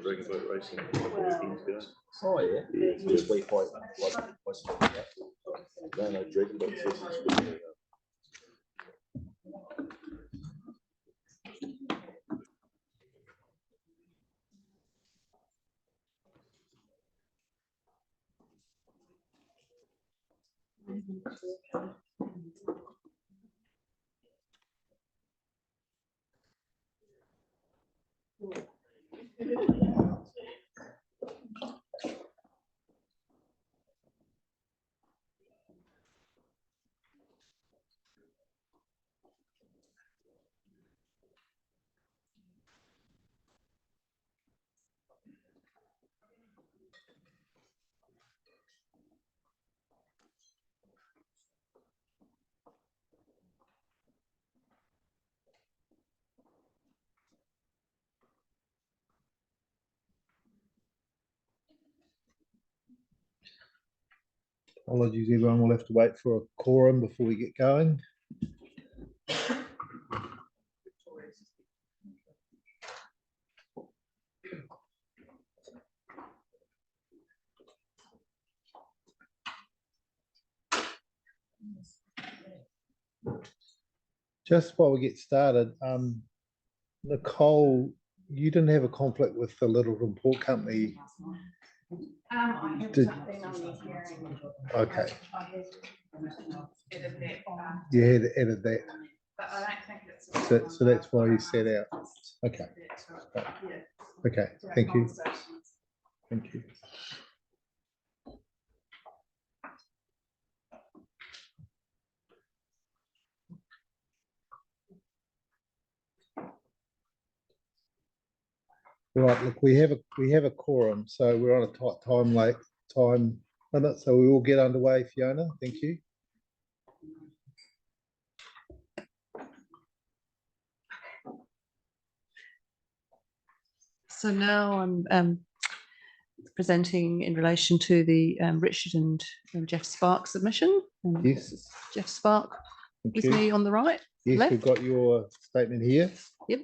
Dragon boat racing. Oh yeah, just way quite. No, dragon boat racing. Apologies, everyone. We'll have to wait for a quorum before we get going. Just while we get started, Nicole, you didn't have a conflict with the Littleton Port Company. I have been on the hearing. Okay. I had edited that on, You had added that. but I don't think it's. So that's why you set out. Okay. Okay. Thank you. Thank you. Right, look, we have a quorum, so we're on a tight time limit, so we will get underway. Fiona, thank you. So now I'm presenting in relation to the Richard and Jeff Spark submission. Yes. This is Jeff Spark Thank with you. me on the right. Yes, left. we've got your statement here. Yep.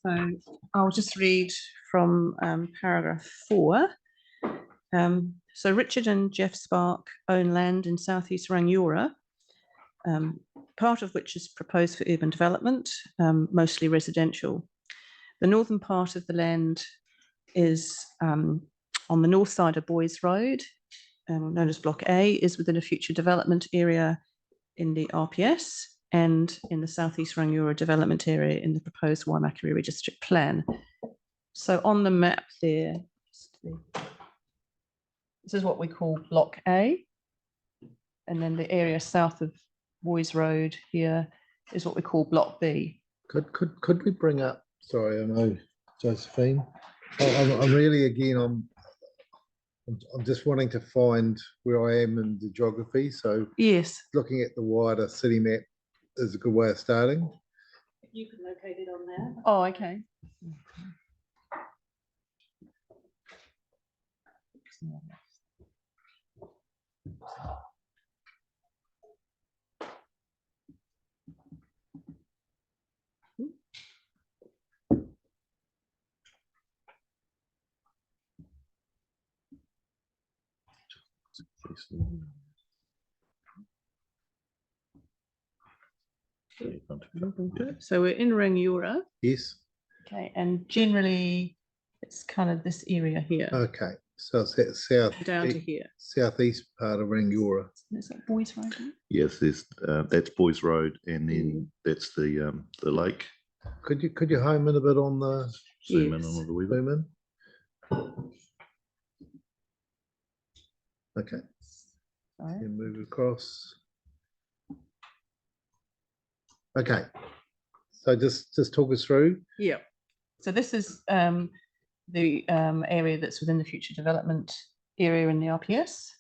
So I'll just read from paragraph 4. So Richard and Jeff Spark own land in southeast Rangiora, part of which is proposed for urban development, mostly residential. The northern part of the land is on the north side of Boys Road, known as Block A, is within a future development area in the RPS and in the southeast Rangiora development area in the proposed Waimakere District Plan. So on the map there, this is what we call Block A, and then the area south of Boys Road here is what we call Block B. Could we bring up? Sorry, I know, Josephine. I'm really I'm just wanting to find where I am in the geography. So yes, looking at the wider city map is a good way of starting. You can locate it on there. Oh, okay. So we're in Rangiora. Yes. Okay, and generally it's kind of this area here. Okay, so it's that south down to here. southeast part of Rangiora. Is that Boys Road? Yes, there's that's Boys Road, and then that's the lake. Could you home in a bit on the Zoom in on the wee bit. zoom in? Okay. Sorry. And move across. Okay. So just talk us through. Yeah. So this is the area that's within the future development area in the RPS.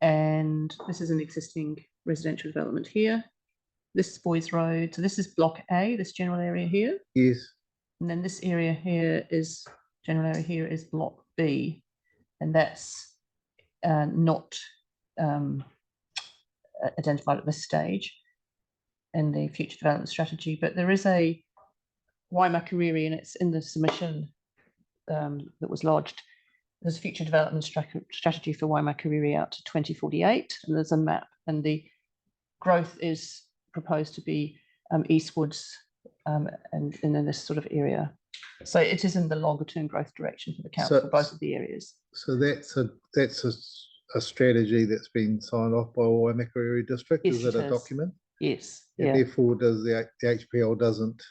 And this is an existing residential development here. This is Boys Road. So this is Block A, this general area here. Yes. And then this area here is, general area here is block B, and that's not identified at this stage in the future development strategy, but there is a Waimakariri, and it's in the submission that was lodged. There's a future development strategy for Waimakariri out to 2048, and there's a map, and the growth is proposed to be eastwards and in this sort of area. So it is in the longer term growth direction for the council for both of the areas. So that's a strategy that's been signed off by Waimakariri District. Yes, is it a document? Yes. And Yeah. therefore, does the HPL doesn't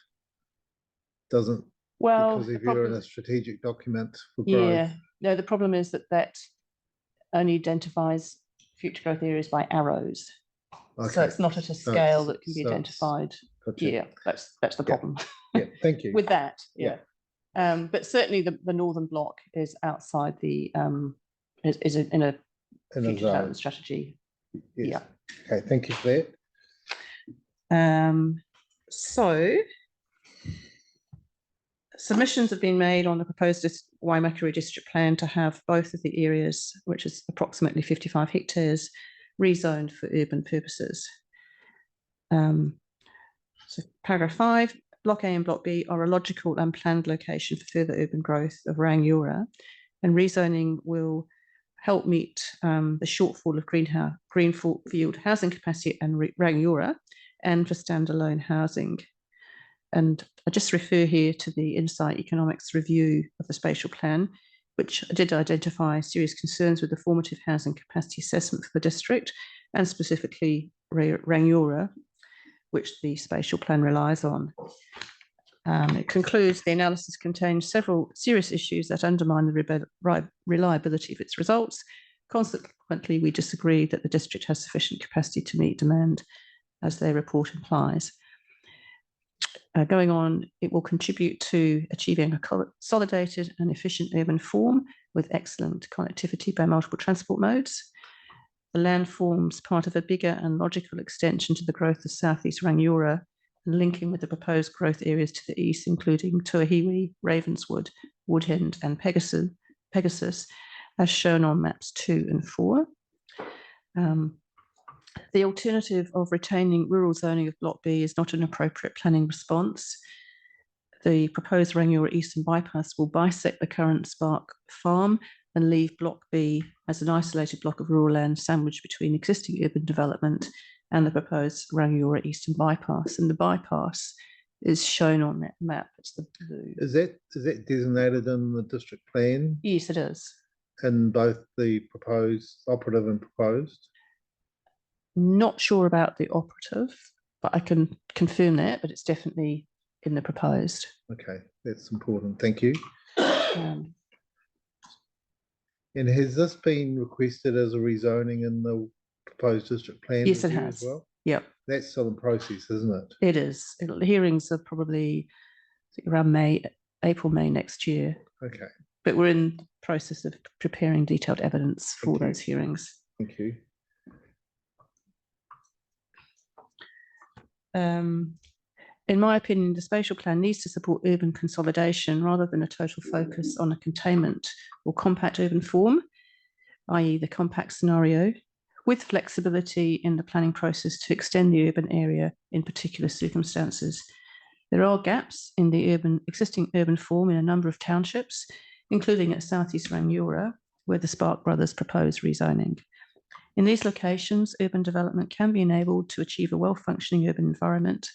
Well, because if you're in a strategic document for growth. Yeah. No, the problem is that only identifies future growth areas by arrows. Okay. So it's not at a scale that can be identified. Gotcha. Yeah, that's the problem. Yeah, thank you. With that, yeah. But certainly the northern block is outside the is in a future development strategy. Yes. Yeah. Okay, thank you for that. So submissions have been made on the proposed Waimakariri district plan to have both of the areas, which is approximately 55 hectares, rezoned for urban purposes. So paragraph 5, Block A and Block B are a logical and planned location for further urban growth of Rangiora, and rezoning will help meet the shortfall of greenfield housing capacity in Rangiora and for standalone housing. And I just refer here to the Insight Economics review of the spatial plan, which did identify serious concerns with the formative housing capacity assessment for the district, and specifically Rangiora, which the spatial plan relies on. It concludes the analysis contains several serious issues that undermine the reliability of its results. Consequently, we disagree that the district has sufficient capacity to meet demand, as their report implies. Going on, it will contribute to achieving a consolidated and efficient urban form with excellent connectivity by multiple transport modes. The land forms part of a bigger and logical extension to the growth of southeast Rangiora, linking with the proposed growth areas to the east, including Tuahiwi, Ravenswood, Woodhend, and Pegasus, as shown on maps 2 and 4. The alternative of retaining rural zoning of Block B is not an appropriate planning response. The proposed Rangiora Eastern Bypass will bisect the current Spark farm and leave Block B as an isolated block of rural land sandwiched between existing urban development and the proposed Rangiora Eastern Bypass. And the bypass is shown on that map. It's the blue. Is that designated in the district plan? Yes, it is. In both the proposed, operative and proposed? Not sure about the operative, but I can confirm that, but it's definitely in the proposed. Okay, that's important. Thank you. And has this been requested as a rezoning in the proposed district plan? Yes, it has. As well? Yep. That's still in process, isn't it? It is. Hearings are probably around April, May next year. Okay. But we're in the process of preparing detailed evidence for those hearings. Thank you. In my opinion, the spatial plan needs to support urban consolidation rather than a total focus on a containment or compact urban form, i.e. the compact scenario, with flexibility in the planning process to extend the urban area in particular circumstances. There are gaps in the existing urban form in a number of townships, including at southeast Rangiora, where the Spark brothers propose rezoning. In these locations, urban development can be enabled to achieve a well-functioning urban environment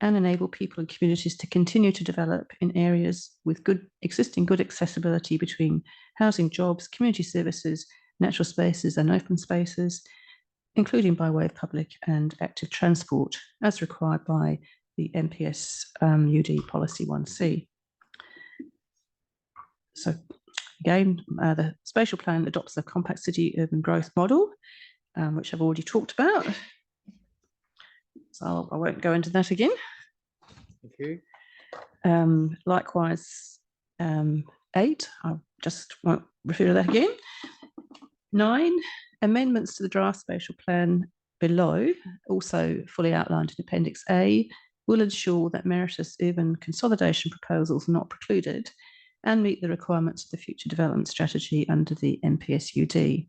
and enable people and communities to continue to develop in areas with good accessibility between housing, jobs, community services, natural spaces and open spaces, including by way of public and active transport, as required by the MPS UD Policy 1C. So again, the spatial plan adopts the compact city urban growth model, which I've already talked about. So I won't go into that again. Thank you. Likewise, 8, I just won't refer to that again. 9, amendments to the draft spatial plan below, also fully outlined in Appendix A, will ensure that meritorious urban consolidation proposals are not precluded and meet the requirements of the future development strategy under the NPSUD.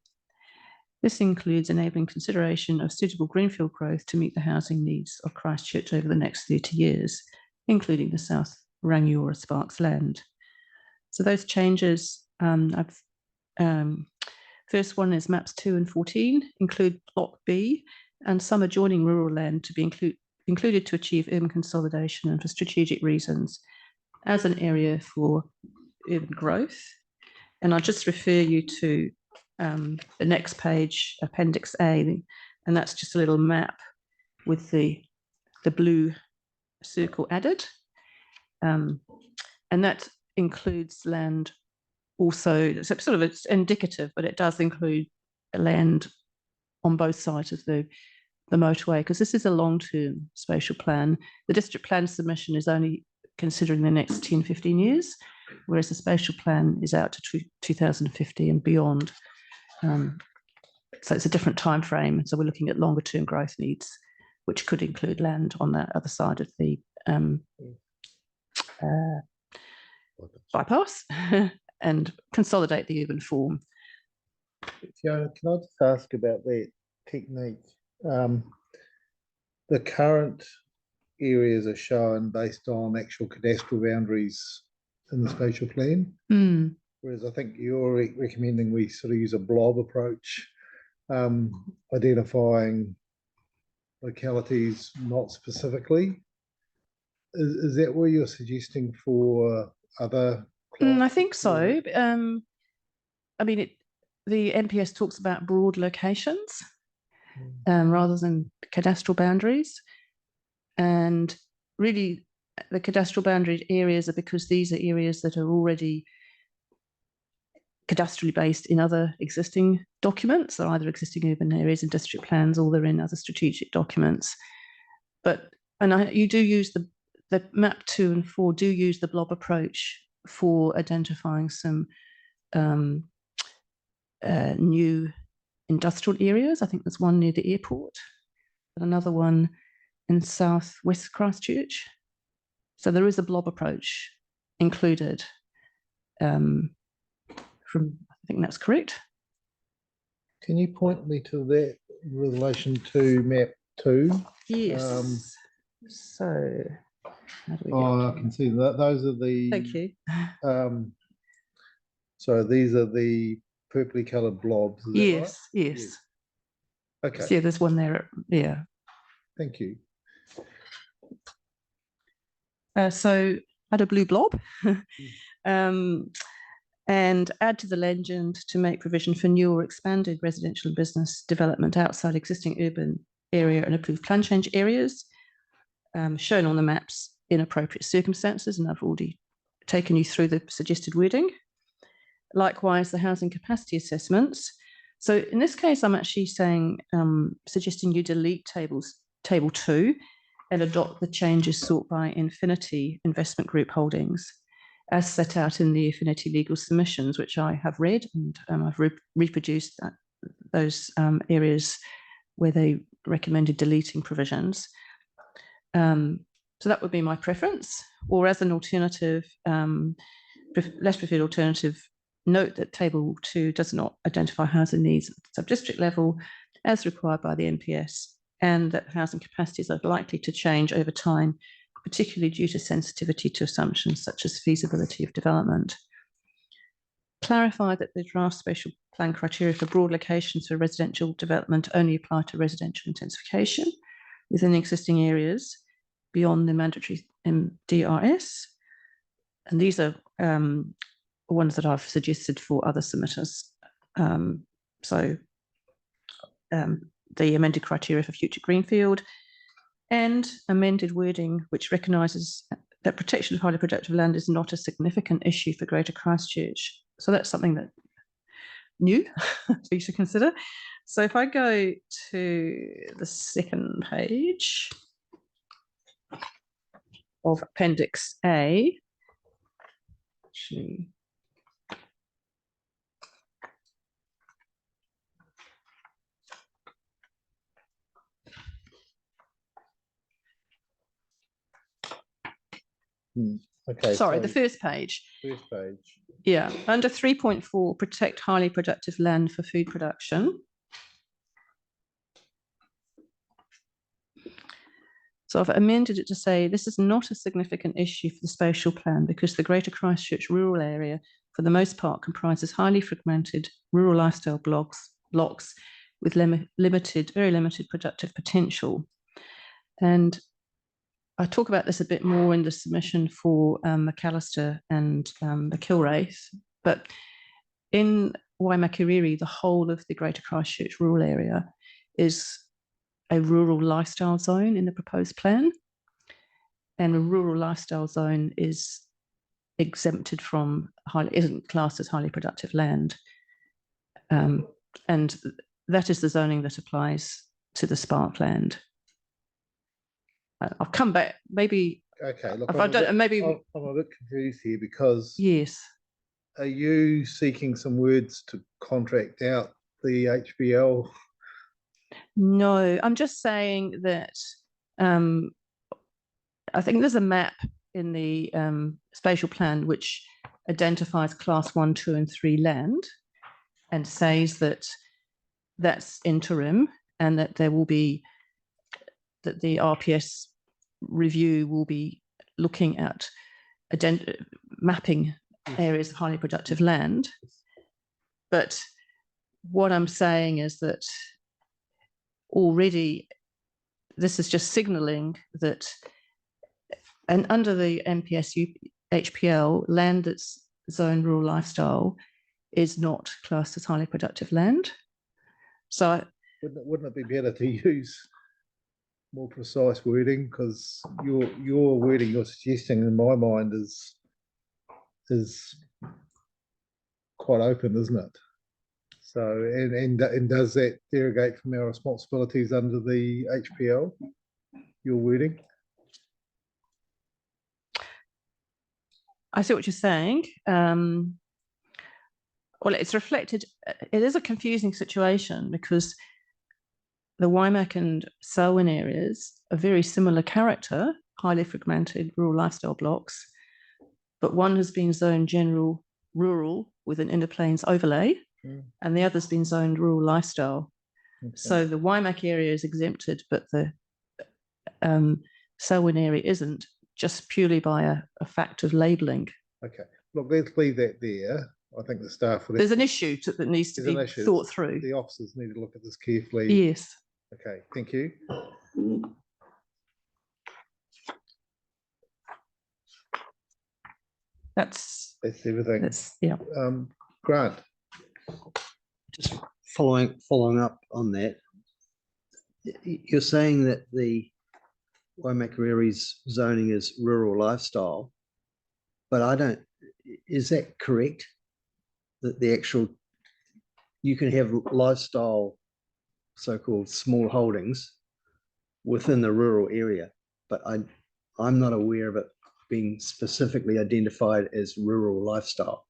This includes enabling consideration of suitable greenfield growth to meet the housing needs of Christchurch over the next 30 years, including the South Rangiora Sparks land. So those changes, first one is maps 2 and 14 include block B and some adjoining rural land to be included to achieve urban consolidation and for strategic reasons as an area for urban growth. And I'll just refer you to the next page, Appendix A, and that's just a little map with the blue circle added. And that includes land also, so sort of it's indicative, but it does include land on both sides of the motorway, because this is a long-term spatial plan. The district plan submission is only considering the next 10, 15 years, whereas the spatial plan is out to 2050 and beyond. So it's a different time frame. So we're looking at longer term growth needs, which could include land on that other side of the bypass and consolidate the urban form. Fiona, can I just ask about that technique? The current areas are shown based on actual cadastral boundaries in the spatial plan. Whereas I think you're recommending we sort of use a blob approach, identifying localities not specifically. Is that what you're suggesting for other clients? I think so. I mean, the NPS talks about broad locations rather than cadastral boundaries. And really, the cadastral boundary areas are because these are areas that are already cadastrally based in other existing documents. They're either existing urban areas and district plans, or they're in other strategic documents. You do use the map 2 and 4 do use the blob approach for identifying some new industrial areas. I think there's one near the airport and another one in southwest Christchurch. So there is a blob approach included. I think that's correct. Can you point me to that in relation to map 2? Yes. So how do we I can see that those are the. Thank you. So these are the purpley coloured blobs. Is that right? Yes. Okay. So yeah, there's one there. Yeah. Thank you. So add a blue blob. And add to the legend to make provision for new or expanded residential and business development outside existing urban area and approved plan change areas, shown on the maps in appropriate circumstances, and I've already taken you through the suggested wording. Likewise, the housing capacity assessments. So in this case, I'm actually saying, suggesting you delete table 2 and adopt the changes sought by Infinity Investment Group Holdings, as set out in the Affinity legal submissions, which I have read, and I've reproduced those areas where they recommended deleting provisions. So that would be my preference. Or as an alternative, less preferred alternative, note that Table 2 does not identify housing needs at the sub-district level as required by the NPS, and that housing capacities are likely to change over time, particularly due to sensitivity to assumptions such as feasibility of development. Clarify that the draft spatial plan criteria for broad locations for residential development only apply to residential intensification within existing areas beyond the mandatory DRS. And these are ones that I've suggested for other submitters. The amended criteria for future greenfield, and amended wording which recognises that protection of highly productive land is not a significant issue for Greater Christchurch. So that's something that new for you to consider. So if I go to the second page of Appendix A, actually, Okay. Sorry, so the first page. first page. Yeah, under 3.4, protect highly productive land for food production. So I've amended it to say this is not a significant issue for the spatial plan because the Greater Christchurch rural area, for the most part, comprises highly fragmented rural lifestyle blocks with very limited productive potential. And I talk about this a bit more in the submission for McAllister and the Kilraith, but in Waimakiriri, the whole of the Greater Christchurch rural area is a rural lifestyle zone in the proposed plan. And a rural lifestyle zone is exempted from, isn't classed as highly productive land. And that is the zoning that applies to the spark land. I'll come back, maybe. Okay, look, I'm a bit confused here because yes. are you seeking some words to contract out the HBL? No, I'm just saying that I think there's a map in the spatial plan which identifies class 1, 2, and 3 land and says that that's interim and that there will be, that the RPS review will be looking at mapping areas of highly productive land. But what I'm saying is that already this is just signalling that, and under the NPS HPL, land that's zoned rural lifestyle is not classed as highly productive land. So wouldn't it be better to use more precise wording? Because your wording you're suggesting in my mind is quite open, isn't it? So and does that derogate from our responsibilities under the HPL? Your wording? I see what you're saying. Well, it's reflected. It is a confusing situation because the Waimak and Selwyn areas are very similar character, highly fragmented rural lifestyle blocks, but one has been zoned general rural with an inner plains overlay, and the other's been zoned rural lifestyle. Okay. So the Waimak area is exempted, but the Selwyn area isn't, just purely by a fact of labelling. Okay, look, let's leave that there. I think the staff would. There's an issue that needs to be thought through. The officers need to look at this carefully. Yes. Okay, thank you. That's everything. Yeah. Grant. Just following up on that, you're saying that the Waimakiriri's zoning is rural lifestyle, but I don't. Is that correct? That the actual, you can have lifestyle, so-called small holdings within the rural area, but I'm not aware of it being specifically identified as rural lifestyle.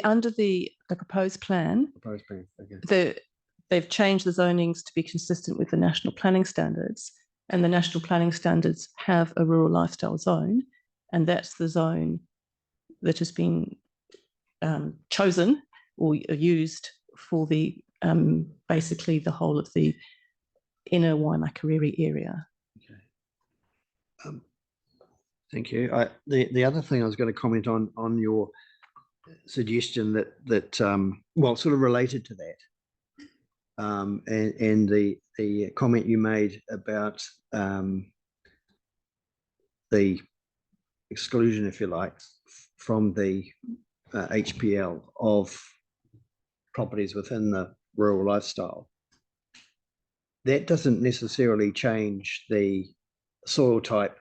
Under the proposed plan, okay. They've changed the zonings to be consistent with the national planning standards, and the national planning standards have a rural lifestyle zone, and that's the zone that has been chosen or used for the basically the whole of the inner Waimakiriri area. Okay. Thank you. The other thing I was going to comment on your suggestion that well, sort of related to that, and the comment you made about the exclusion, if you like, from the HPL of properties within the rural lifestyle. That doesn't necessarily change the soil type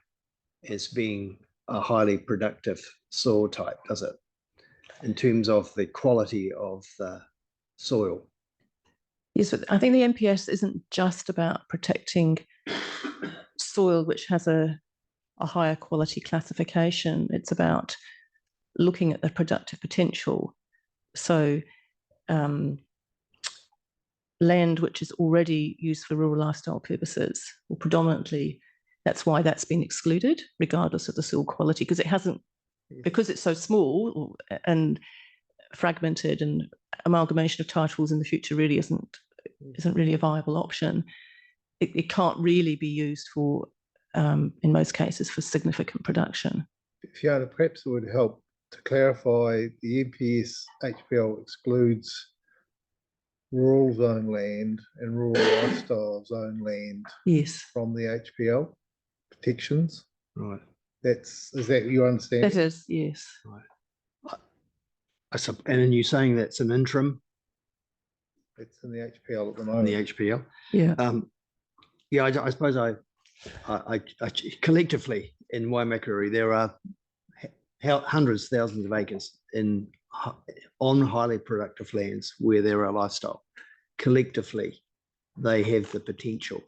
as being a highly productive soil type, does it? In terms of the quality of the soil. Yes, but I think the NPS isn't just about protecting soil which has a higher quality classification. It's about looking at the productive potential. So land which is already used for rural lifestyle purposes, or predominantly, That's why that's been excluded, regardless of the soil quality, because it hasn't, because it's so small and fragmented, and amalgamation of titles in the future really isn't really a viable option. It can't really be used for, in most cases, for significant production. Fiona, perhaps it would help to clarify the NPS HPL excludes rural zone land and rural lifestyle zone land Yes, from the HPL protections. Right. Is that your understanding? that is, yes. Right. And then you're saying that's an interim It's in the HPL at the in moment. the HPL? Yeah. Yeah, I suppose I collectively in Waimakariri, there are hundreds, thousands of acres on highly productive lands where there are livestock. Collectively, they have the potential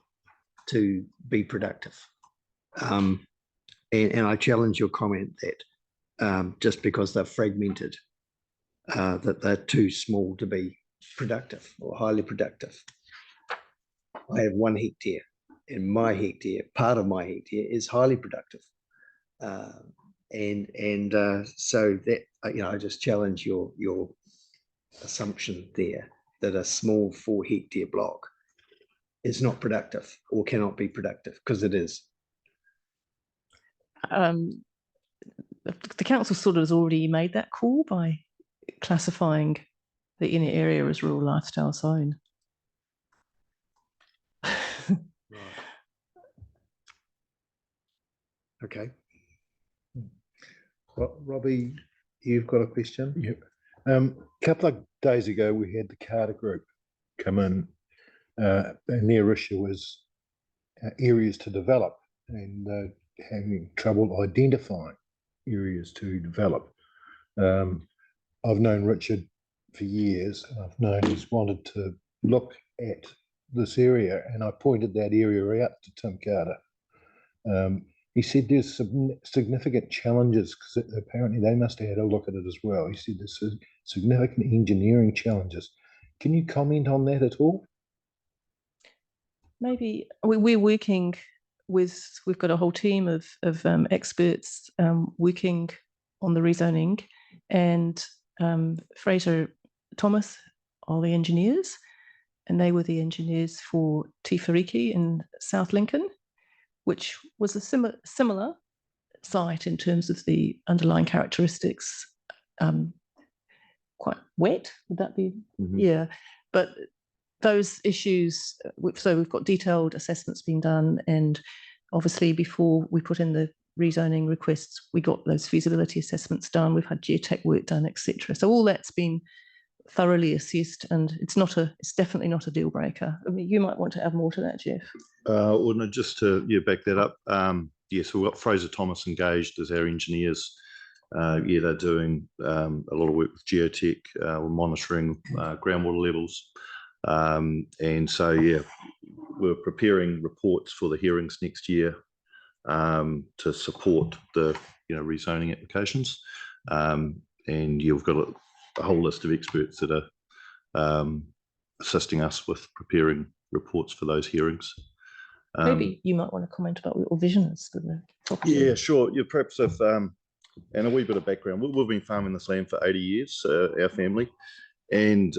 to be productive. And I challenge your comment that just because they're fragmented, that they're too small to be productive or highly productive. I have 1 hectare, and my hectare, part of my hectare, is highly productive. So that, I just challenge your assumption there that a small 4 hectare block is not productive or cannot be productive, because it is. The council sort of has already made that call by classifying the inner area as rural lifestyle zone. Right. Okay. Robbie, you've got a question? Yep. A couple of days ago, we had the Carter Group come in, and their issue was areas to develop, and having trouble identifying areas to develop. I've known Richard for years, and I've known he's wanted to look at this area, and I pointed that area out to Tim Carter. He said there's some significant challenges, because apparently they must have had a look at it as well. He said there's significant engineering challenges. Can you comment on that at all? Maybe we're working with, we've got a whole team of experts working on the rezoning, and Fraser Thomas are the engineers, and they were the engineers for Tifariki in South Lincoln, which was a similar site in terms of the underlying characteristics. Quite wet, would that be? Mm-hmm. Yeah, but those issues, so we've got detailed assessments being done, and obviously before we put in the rezoning requests, we got those feasibility assessments done, we've had geotech work done, etc. So all that's been thoroughly assessed, and it's definitely not a deal breaker. I mean, you might want to add more to that, Jeff. Well, no, just to back that up. Yes, we've got Fraser Thomas engaged as our engineers. They're doing a lot of work with geotech, we're monitoring groundwater levels, and so we're preparing reports for the hearings next year to support the rezoning applications, and you've got a whole list of experts that are assisting us with preparing reports for those hearings. Maybe you might want to comment about what your vision is for the property. Yeah, sure. Perhaps if and a wee bit of background. We've been farming this land for 80 years, our family, and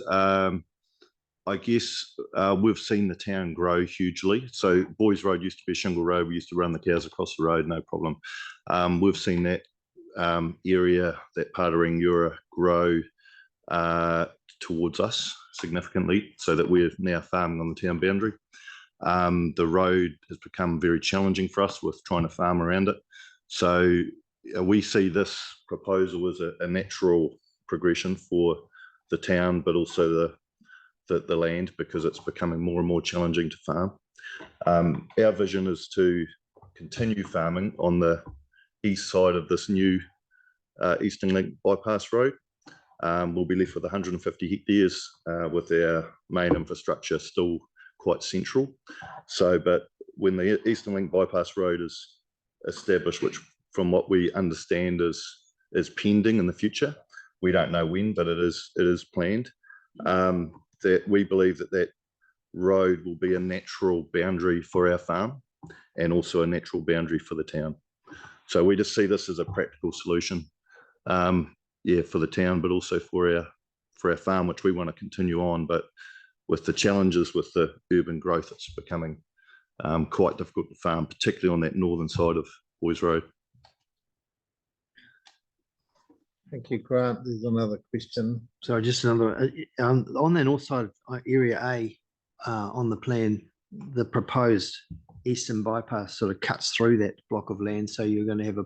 I guess we've seen the town grow hugely. So Boys Road used to be a shingle road. We used to run the cows across the road, no problem. We've seen that area, that part of Rangiora, grow towards us significantly, so that we're now farming on the town boundary. The road has become very challenging for us with trying to farm around it. So we see this proposal as a natural progression for the town, but also the land, because it's becoming more and more challenging to farm. Our vision is to continue farming on the east side of this new Eastern Link bypass road. We'll be left with 150 hectares with our main infrastructure still quite central. So, but when the Eastern Link bypass road is established, which from what we understand is pending in the future, we don't know when, but it is planned, that we believe that road will be a natural boundary for our farm, and also a natural boundary for the town. So we just see this as a practical solution, for the town, but also for our farm, which we want to continue on. But with the challenges with the urban growth, it's becoming quite difficult to farm, particularly on that northern side of Boys Road. Thank you, Grant. There's another question. So just another, on the north side of Area A, on the plan, the proposed eastern bypass sort of cuts through that block of land. So you're going to have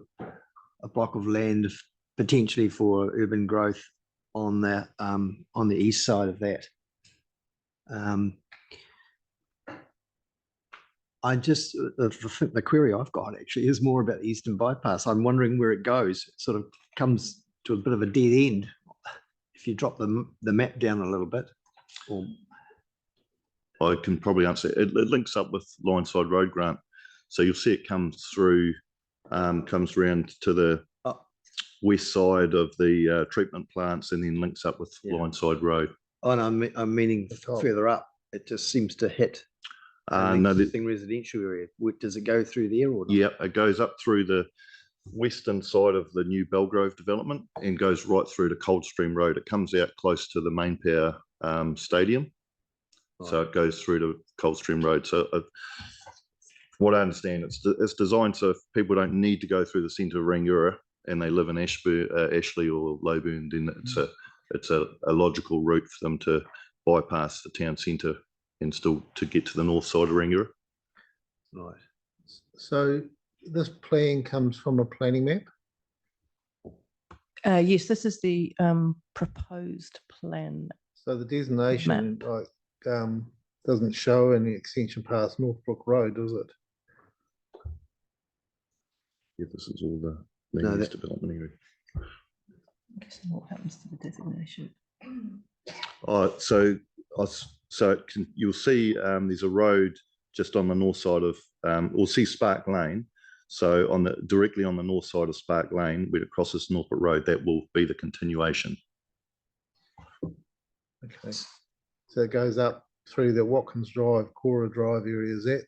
a block of land potentially for urban growth on the east side of that. The query I've got actually is more about the eastern bypass. I'm wondering where it goes. It sort of comes to a bit of a dead end if you drop the map down a little bit. I can probably answer it. It links up with Lineside Road, Grant. So you'll see it comes through, comes round to the west side of the treatment plants and then links up with Lineside Road. Oh, no, I'm meaning further up. It just seems to hit No, existing residential area. Does it go through there? Or not? Yeah, it goes up through the western side of the new Belgrove development and goes right through to Coldstream Road. It comes out close to the Main Power Stadium. Right. So it goes through to Coldstream Road. So what I understand, it's designed so if people don't need to go through the centre of Rangiora and they live in Ashley or Lowburn, then it's a logical route for them to bypass the town centre and still to get to the north side of Rangiora. Right. So this plan comes from a planning map? Yes, this is the proposed plan. So the designation doesn't show any extension past Northbrook Road, does it? Yeah, this is all the land use development area. What happens to the designation? You'll see there's a road just on the north side of, we'll see Spark Lane. So directly on the north side of Spark Lane, where it crosses Norfolk Road, that will be the continuation. Okay. So it goes up through the Watkins Drive, Cora Drive area. Is that?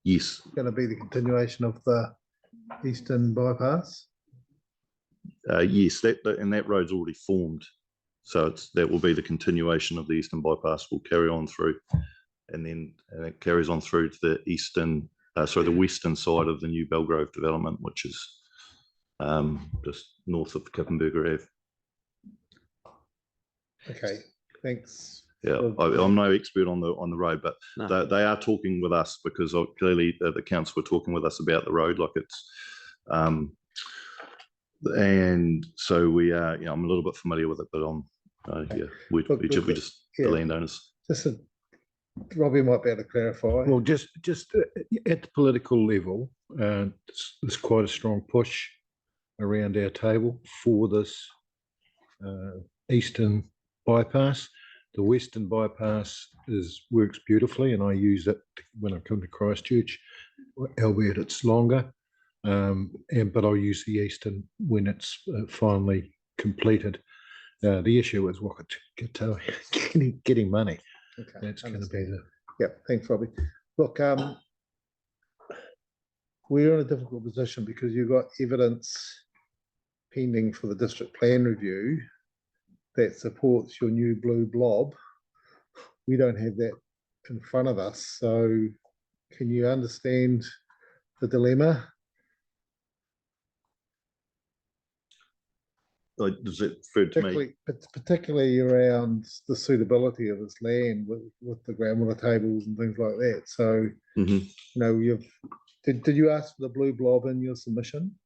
Yes. Going to be the continuation of the eastern bypass? Yes, and that road's already formed. So that will be the continuation of the eastern bypass. Will carry on through, and then it carries on through to the the western side of the new Belgrove development, which is just north of Kippenberger Ave. Okay, thanks. Yeah, I'm no expert on the road, but no. they are talking with us because clearly the council were talking with us about the road, like it's, and so we are. I'm a little bit familiar with it, but we just the landowners. Robbie might be able to clarify. Well, just at the political level, there's quite a strong push around our table for this eastern bypass. The western bypass works beautifully, and I use it when I come to Christchurch, albeit it's longer. But I'll use the eastern when it's finally completed. The issue is getting money. Okay, that's going to be the. Yeah, thanks, Robbie. Look, we're in a difficult position because you've got evidence pending for the district plan review that supports your new blue blob. We don't have that in front of us. So can you understand the dilemma? Does it refer to me? Particularly around the suitability of this land with the groundwater tables and things like that. So, did you ask for the blue blob in your submission?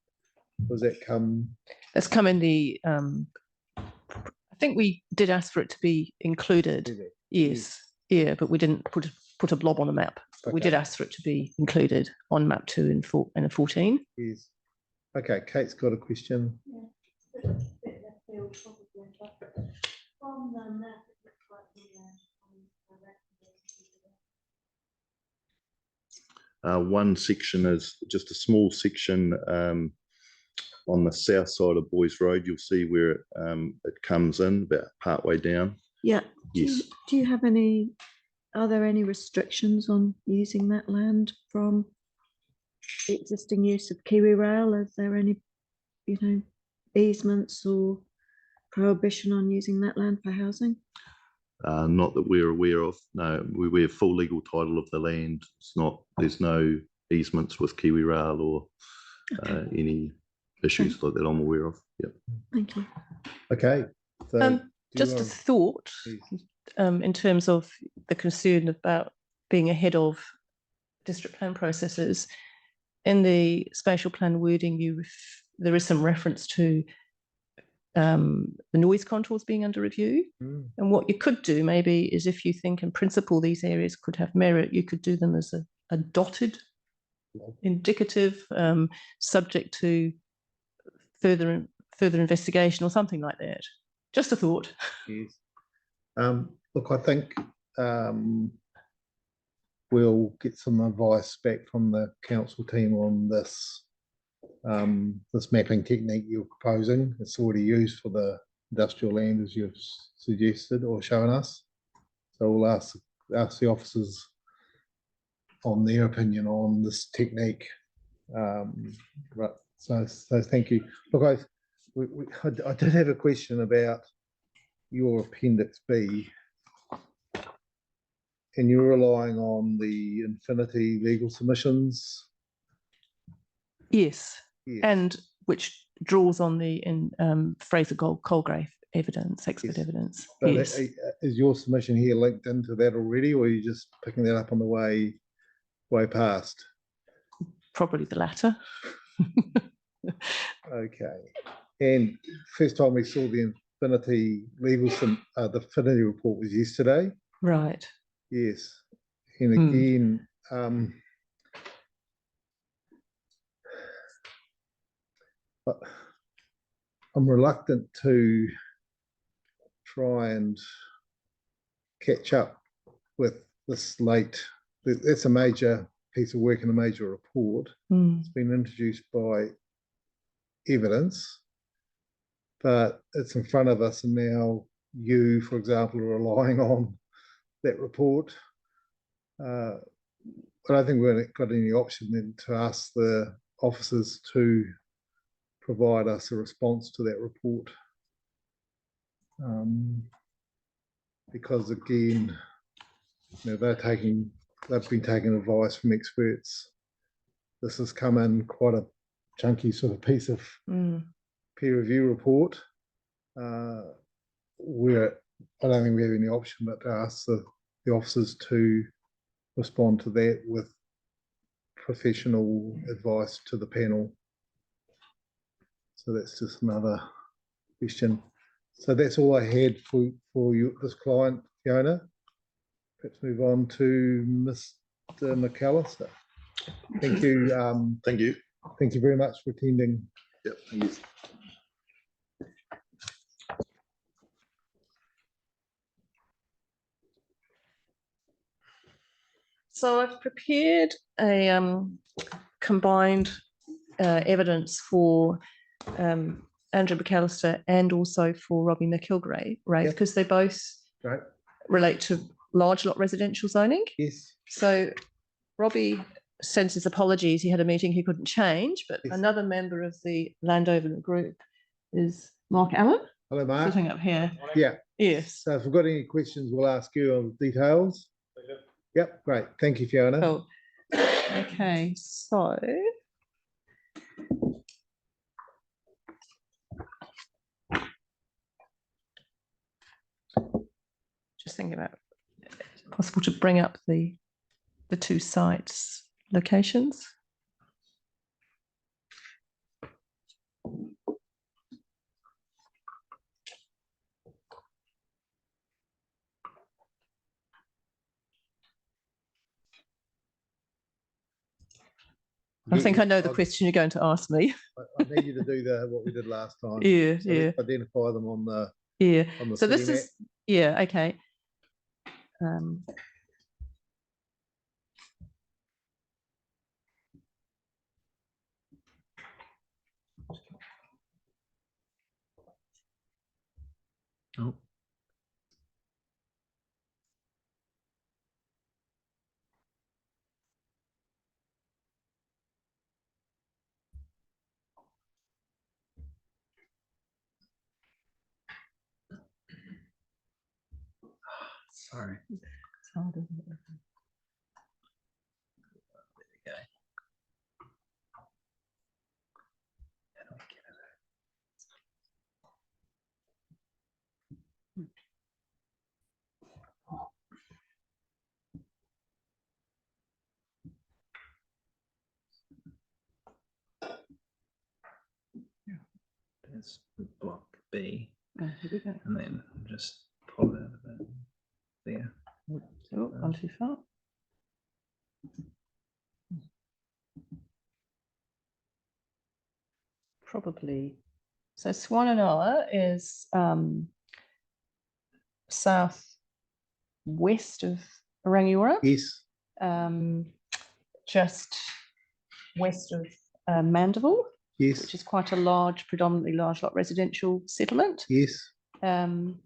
Was that come? That's come in the. I think we did ask for it to be included. Yes, yeah, but we didn't put a blob on a map. Okay. We did ask for it to be included on map 2 and 14. Yes. Okay, Kate's got a question. Yeah. One section is just a small section on the south side of Boys Road. You'll see where it comes in about part way down. Yeah. Yes. Do you have any are there any restrictions on using that land from the existing use of Kiwi Rail? Is there any, easements or prohibition on using that land for housing? Not that we're aware of. No, we have full legal title of the land. There's no easements with Kiwi Rail or any issues like that I'm aware of. Yep. Thank you. Okay. So do you Just a want- thought Please. in terms of the concern about being ahead of district plan processes. In the spatial plan wording, there is some reference to the noise contours being under review. Mm. And what you could do maybe is, if you think in principle these areas could have merit, you could do them as a dotted indicative, subject to further investigation or something like that. Just a thought. Yes. Look, I think we'll get some advice back from the council team on this mapping technique you're proposing. It's already used for the industrial land, as you've suggested or shown us. So we'll ask the officers on their opinion on this technique. Right. So thank you. Look, I did have a question about your Appendix B, and you're relying on the Infinity legal submissions. Yes. Yes. And which draws on the Fraser Colgrave evidence, expert Yes. evidence. But Yes. is your submission here linked into that already, or are you just picking that up on the way past? Probably the latter. Okay. And first time we saw the Infinity the Infinity report was yesterday. Right. Yes. And again, I'm reluctant to try and catch up with this late. That's a major piece of work and a major report. It's been introduced by evidence, but it's in front of us, and now you, for example, are relying on that report. I don't think we've got any option then to ask the officers to provide us a response to that report, because again, they've been taking advice from experts. This has come in quite a chunky sort of piece of peer review report. I don't think we have any option but to ask the officers to respond to that with professional advice to the panel. So that's just another question. So that's all I had for you, this client, Fiona. Perhaps move on to Mr. McAllister. Thank you. Thank you. Thank you very much for attending. Yep. Thank you. So I've prepared a combined evidence for Andrew McAllister and also for Robbie McIlgrave, right? Because they both relate to large lot residential zoning. Yes. So Robbie sends his apologies. He had a meeting he couldn't change, but another member of the landowner group is Mark Allen. Hello, Mark. Sitting up here. Yeah. Yes. So if we've got any questions, we'll ask you on the details. Yep, great. Thank you, Fiona. Cool. Okay, so just thinking about, is it possible to bring up the two sites locations? I think I know the question you're going to ask me. I need you to do what we did last time. Yeah, So yeah. let's identify them on the on the So this city is okay. Oh. Sorry. It's hard, isn't it? There we go. How do I get it? There's block B, Oh, here we go. and then just pull it out of it. There. Oh, gone too far. Probably. So Swannanoa is south west of Rangiora, Yes, just west of Mandeville, yes, which is quite a large, predominantly large lot residential settlement. yes, And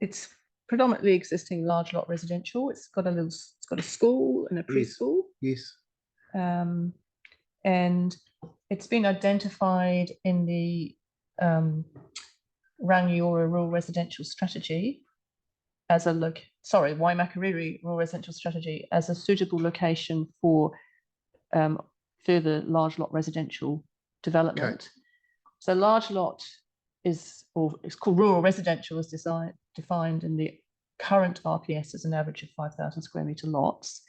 it's predominantly existing large lot residential. It's got a school and a Yes. preschool. yes, And it's been identified in the Rangiora Rural Residential Strategy as Waimakariri Rural Residential Strategy as a suitable location for further large lot residential development. So large lot it's called rural residential, is defined in the current RPS as an average of 5,000 square metre lots.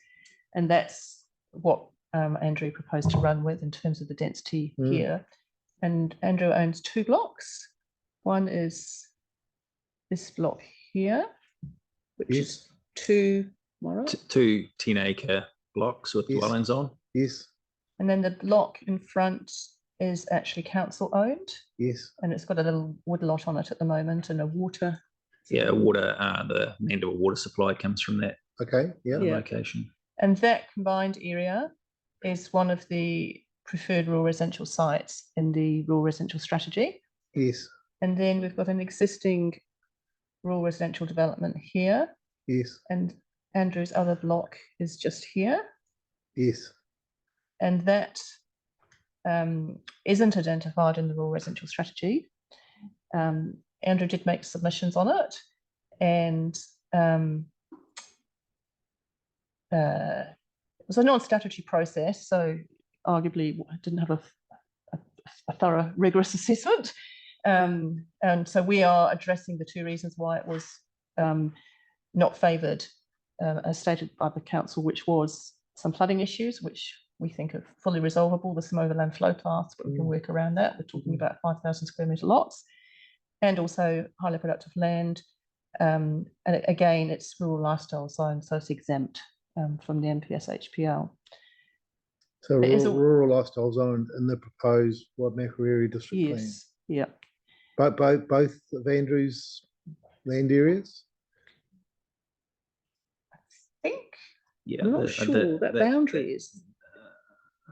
And that's what Andrew proposed to run with in terms of the density here. And Andrew owns 2 blocks. One is this block here, which is 2 Two 10-acre blocks with Yes. dwellings on. yes, and then the block in front is actually council owned, yes, and it's got a little wood lot on it at the moment and a water. Yeah, water. The Mandeville water supply comes from that okay, yeah, Yeah. location. And that combined area is one of the preferred rural residential sites in the rural residential strategy. yes, And then we've got an existing rural residential development here, yes, and Andrew's other block is just here. yes, And that isn't identified in the rural residential strategy. Andrew did make submissions on it, and it was a non-statutory process, so arguably didn't have a thorough, rigorous assessment. And so we are addressing the 2 reasons why it was not favoured, as stated by the council, which was some flooding issues, which we think are fully resolvable. There's some overland flow paths, but we can work around that. We're talking about 5,000 square metre lots, and also highly productive land. And again, it's rural lifestyle zone, so it's exempt from the NPS HPL. so There is rural lifestyle zone in the proposed Waimakariri district plan. Yes, yeah. But both of Andrew's land areas? I think Yeah, I'm not sure that boundary is.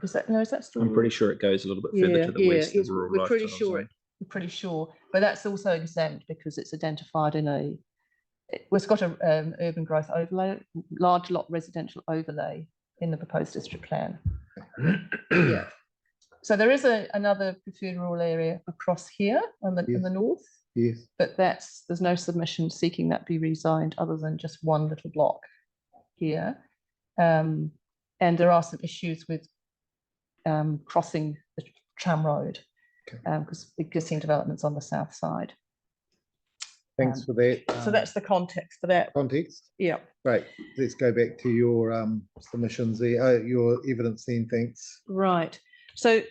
Is that still? I'm pretty sure it goes a little bit further to the west. The rural we're pretty lifestyle sure. zone. We're pretty sure, but that's also exempt because it's identified in it's got a urban growth overlay, large lot residential overlay in the proposed district plan. Yeah. So there is another preferred rural area across here in the north. Yes, But there's no submission seeking that be resigned other than just one little block here. And there are some issues with crossing the tram road because existing developments on the south side. thanks for that. So that's the context for that. Context. Yeah. Right, let's go back to your submissions there, your evidence then, thanks. Right. So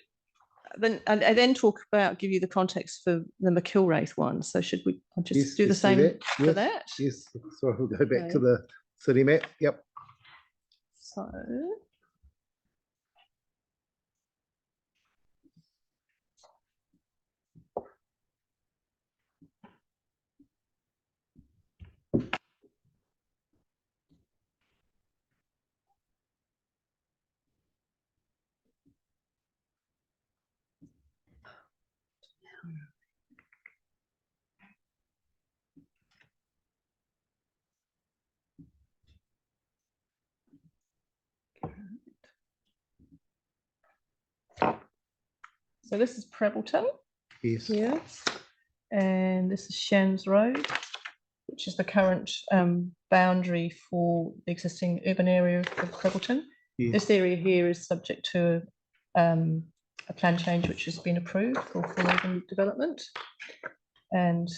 then I then give you the context for the McIlwraith one. So should we just do the same for Yes, that? yes, so we'll go back to Okay. the city map, yep. So this is Prebbleton Yes, here, and this is Shands Road, which is the current boundary for the existing urban area of Crebbleton. Yes. This area here is subject to a plan change which has been approved for full urban development. And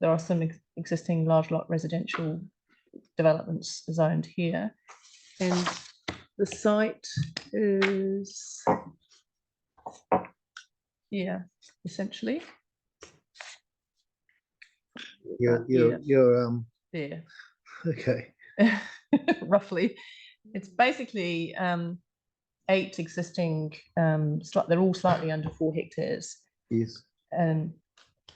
there are some existing large lot residential developments zoned here. And the site is, yeah, essentially. You're There. okay. Roughly. It's basically 8 existing, they're all slightly under 4 hectares. Yes.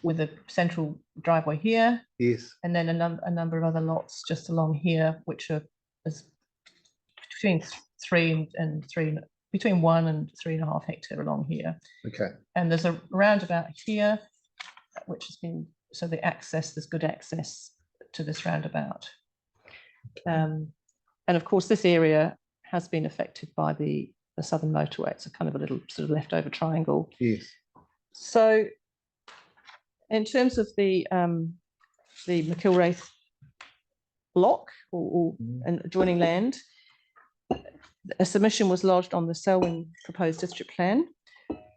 With a central driveway here, Yes. and then a number of other lots just along here, which are between 3 and 3, between 1 and 3.5 hectare along here. Okay. And there's a roundabout here, which has been, so the access, there's good access to this roundabout. And of course, this area has been affected by the southern motorway. It's a kind of a little sort of leftover triangle. Yes. So in terms of the McIlwraith block or and adjoining land, a submission was lodged on the Selwyn proposed district plan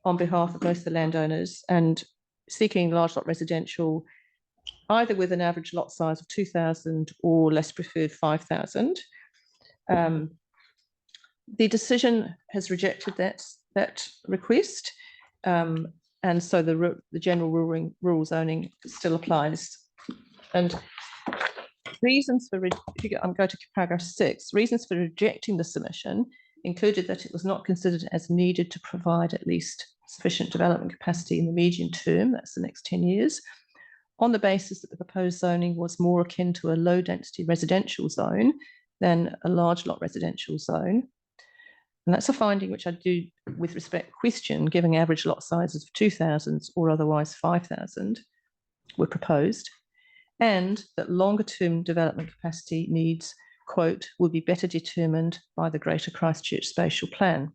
on behalf of most of the landowners and seeking large lot residential, either with an average lot size of 2,000 or less preferred 5,000. The decision has rejected that request. And so the general rural zoning still applies. And reasons for, I'm going to paragraph 6, reasons for rejecting the submission included that it was not considered as needed to provide at least sufficient development capacity in the medium term, that's the next 10 years, on the basis that the proposed zoning was more akin to a low density residential zone than a large lot residential zone. And that's a finding which I do, with respect, question, giving average lot sizes of 2,000 or otherwise 5,000 were proposed, and that longer term development capacity needs, quote, will be better determined by the Greater Christchurch Spatial Plan.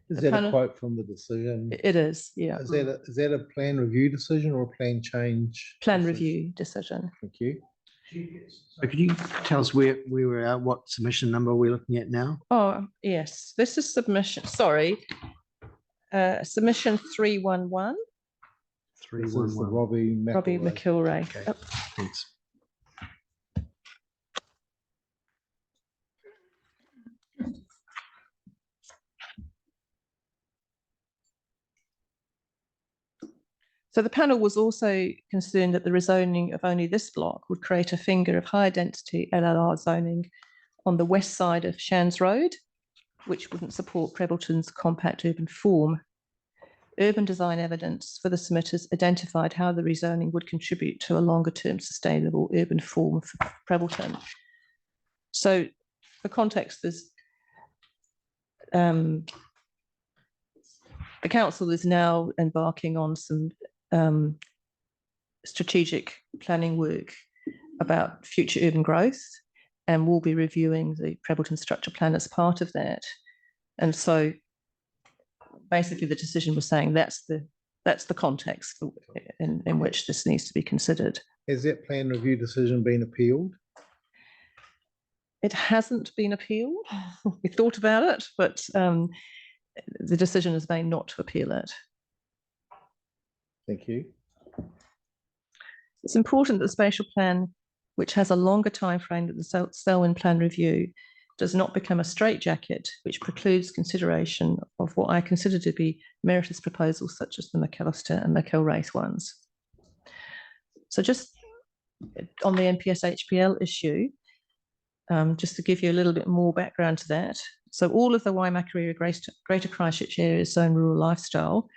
Is that a quote from the decision? It is, yeah. Is that a plan review decision or a plan change? Plan decision? review decision. Thank you. So could you tell us where we're at, what submission number we're looking at now? Oh, yes, this is submission, sorry, submission 311. This is the Robbie McIlwraith. Okay. Yep. Thanks. So the panel was also concerned that the rezoning of only this block would create a finger of higher density LLR zoning on the west side of Shands Road, which wouldn't support Crebbleton's compact urban form. Urban design evidence for the submitters identified how the rezoning would contribute to a longer term sustainable urban form for Crebbleton. So the context is the council is now embarking on some strategic planning work about future urban growth, and we'll be reviewing the Crebbleton structure plan as part of that. And so basically the decision was saying that's the context in which this needs to be considered. Has that plan review decision been appealed? It hasn't been appealed. We thought about it, but the decision is made not to appeal it. Thank you. It's important that the spatial plan, which has a longer time frame than the Selwyn plan review, does not become a straitjacket which precludes consideration of what I consider to be meritorious proposals such as the McAllister and McIlwraith ones. So just on the NPS HPL issue, just to give you a little bit more background to that. So all of the Waimakariri Greater Christchurch area zone rural lifestyle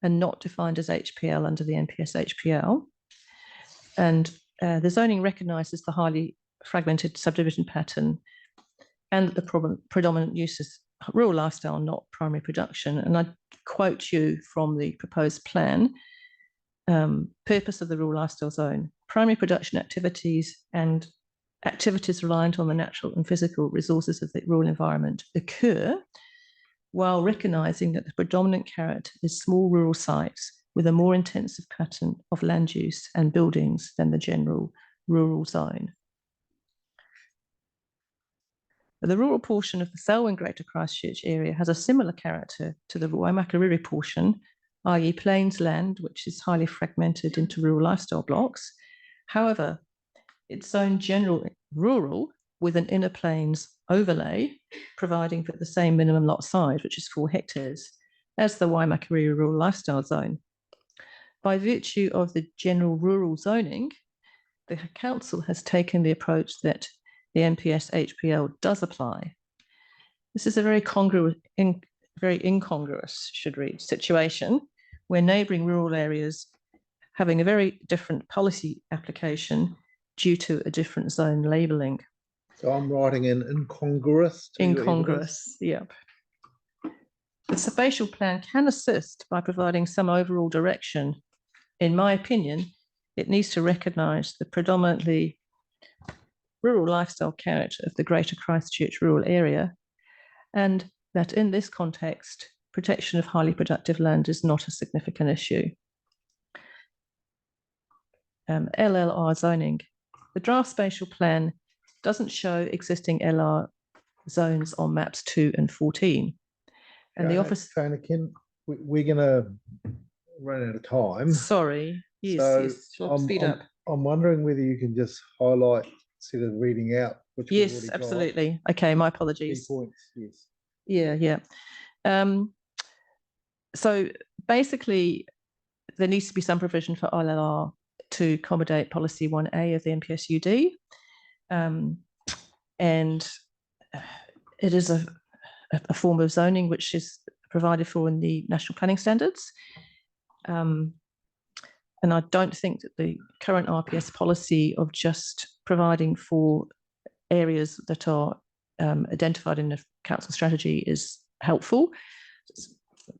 are not defined as HPL under the NPS HPL. And the zoning recognises the highly fragmented subdivision pattern and the predominant use is rural lifestyle, not primary production. And I quote you from the proposed plan, purpose of the rural lifestyle zone, primary production activities and activities reliant on the natural and physical resources of the rural environment occur while recognising that the predominant character is small rural sites with a more intensive pattern of land use and buildings than the general rural zone. The rural portion of the Selwyn Greater Christchurch area has a similar character to the Waimakariri portion, i.e. plains land, which is highly fragmented into rural lifestyle blocks. However, it's zoned general rural with an inner plains overlay, providing for the same minimum lot size, which is 4 hectares, as the Waimakariri rural lifestyle zone. By virtue of the general rural zoning, the council has taken the approach that the NPS HPL does apply. This is a very incongruous, should read, situation where neighbouring rural areas having a very different policy application due to a different zone labelling. So I'm writing in incongruous. Incongruous, yep. The spatial plan can assist by providing some overall direction. In my opinion, it needs to recognise the predominantly rural lifestyle character of the Greater Christchurch rural area, and that in this context, protection of highly productive land is not a significant issue. LLR zoning. The draft spatial plan doesn't show existing LR zones on maps 2 and 14. And the office... Fiona, we're going to run out of time. Sorry. Yes, so yes. Shall I speed up? I'm wondering whether you can just highlight instead of reading out. Which yes, absolutely. Okay, my apologies. Key points, yes. Yeah. So basically, there needs to be some provision for LLR to accommodate policy 1A of the NPSUD. And it is a form of zoning which is provided for in the National Planning Standards. And I don't think that the current RPS policy of just providing for areas that are identified in the council strategy is helpful. It's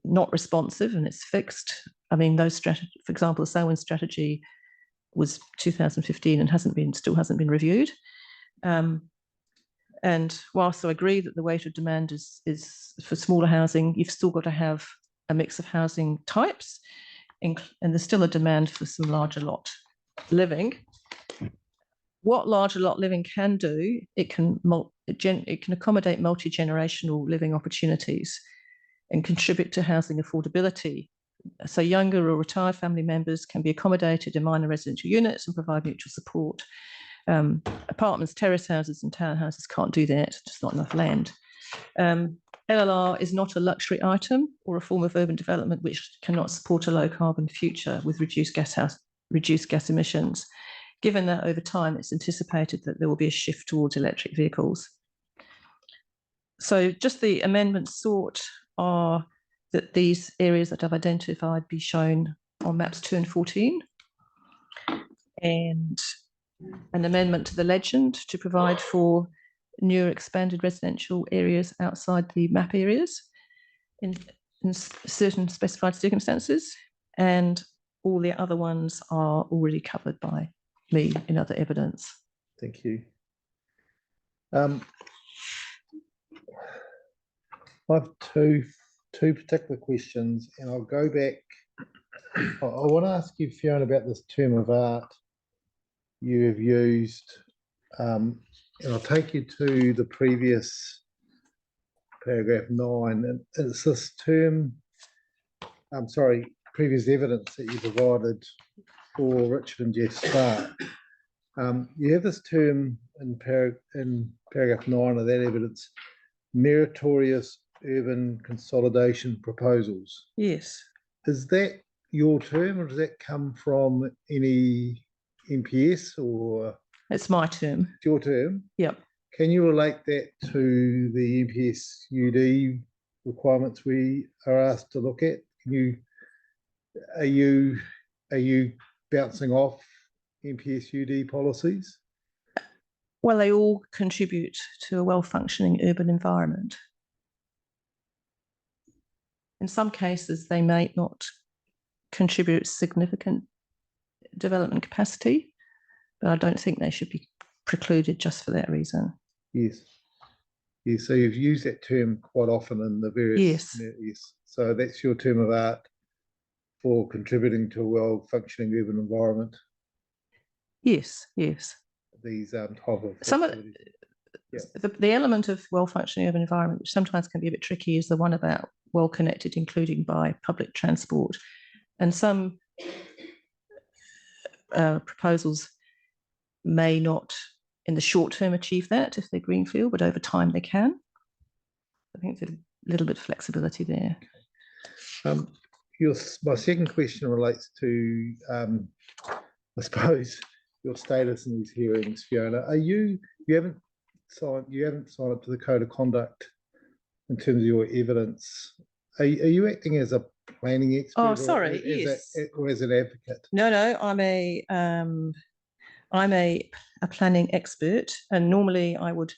not responsive and it's fixed. I mean, those strategies, for example, the Selwyn strategy was 2015 and still hasn't been reviewed. And whilst I agree that the weight of demand is for smaller housing, you've still got to have a mix of housing types, and there's still a demand for some larger lot living. What larger lot living can do, it can accommodate multi-generational living opportunities and contribute to housing affordability. So younger or retired family members can be accommodated in minor residential units and provide mutual support. Apartments, terrace houses and townhouses can't do that, just not enough land. LLR is not a luxury item or a form of urban development which cannot support a low carbon future with reduced gas emissions, given that over time it's anticipated that there will be a shift towards electric vehicles. So just the amendments sought are that these areas that I've identified be shown on maps 2 and 14, and an amendment to the legend to provide for newer expanded residential areas outside the map areas in certain specified circumstances, and all the other ones are already covered by me in other evidence. Thank you. I have two particular questions, and I'll go back. I want to ask you, Fiona, about this term of art you have used, and I'll take you to the previous paragraph 9, and it's this term, previous evidence that you provided for Richard and Jeff Spark. You have this term in paragraph 9 of that evidence, meritorious urban consolidation proposals. Yes. Is that your term, or does that come from any NPS, or? It's my term. It's your term? Yep. Can you relate that to the NPS UD requirements we are asked to look at? Are you bouncing off NPS UD policies? Well, they all contribute to a well-functioning urban environment. In some cases, they may not contribute significant development capacity, but I don't think they should be precluded just for that reason. Yes. Yes, so you've used that term quite often in the various... Yes. So that's your term of art for contributing to a well-functioning urban environment. Yes, yes. these type of Some of activities? Yeah. the element of well-functioning urban environment, which sometimes can be a bit tricky, is the one about well-connected, including by public transport. And some proposals may not, in the short term, achieve that if they're greenfield, but over time they can. I think there's a little bit of flexibility there. My second question relates to, I suppose, your status in these hearings, Fiona. You haven't signed up to the code of conduct in terms of your evidence. Are you acting as a planning expert? Oh, sorry, yes. Or as an advocate? No, I'm a planning expert, and normally I would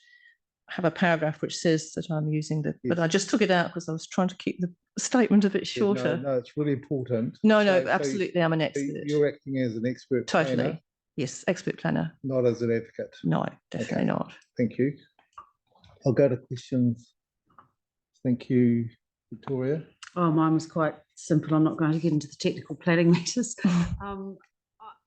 have a paragraph which says that I'm using the, but I just took it out because I was trying to keep the statement a bit shorter. No, it's really important. No, absolutely, I'm an expert. You're acting as an expert Totally. planner, Yes, expert planner. not as an advocate. No, definitely not. Thank you. I'll go to questions. Thank you, Victoria. Oh, mine was quite simple. I'm not going to get into the technical planning matters.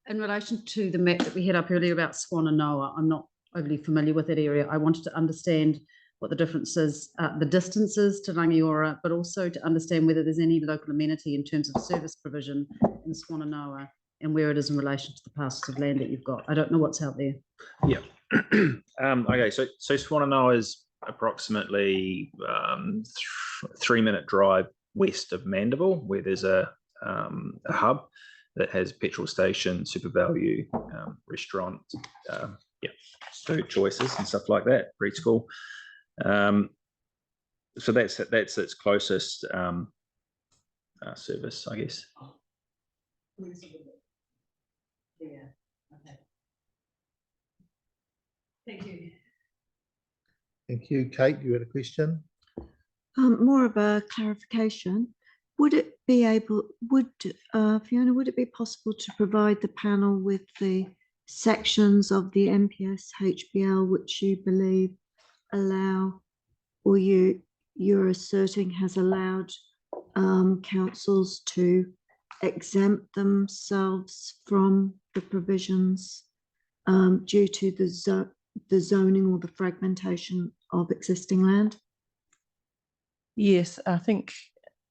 In relation to the map that we had up earlier about Swannanoa, I'm not overly familiar with that area. I wanted to understand what the difference is, the distances to Rangiora, but also to understand whether there's any local amenity in terms of service provision in Swannanoa and where it is in relation to the parcels of land that you've got. I don't know what's out there. Yeah. Okay, so Swannanoa is approximately 3-minute drive west of Mandeville, where there's a hub that has petrol station, super value, restaurant, food choices and stuff like that, preschool. So that's its closest service, I guess. Yeah. Okay. Thank you. Thank you. Kate, you had a question? More of a clarification. Would it be Fiona, would it be possible to provide the panel with the sections of the MPS HPL which you believe allow, or you're asserting has allowed councils to exempt themselves from the provisions due to the zoning or the fragmentation of existing land? Yes, I think,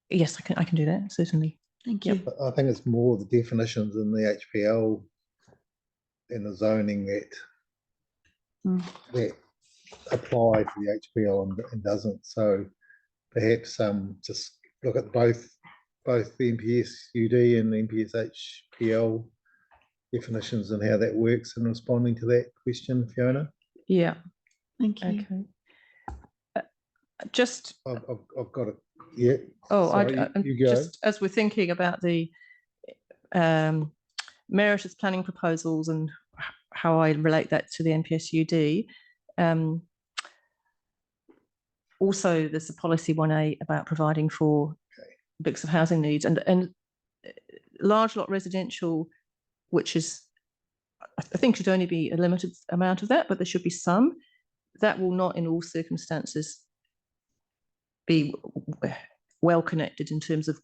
yes, I can do that, certainly. Thank you. I think it's more the definitions in the HPL and the zoning that apply to the HPL and doesn't. So perhaps just look at both the NPS UD and the NPS HPL definitions and how that works in responding to that question, Fiona. Yeah. Thank you. Okay. Just I've got it. Yeah. Oh, sorry, you go. Just as we're thinking about the meritorious planning proposals and how I relate that to the NPS UD, also there's a policy 1A about providing for mix of housing needs and large lot residential, which is, I think should only be a limited amount of that, but there should be some. That will not in all circumstances be well connected in terms of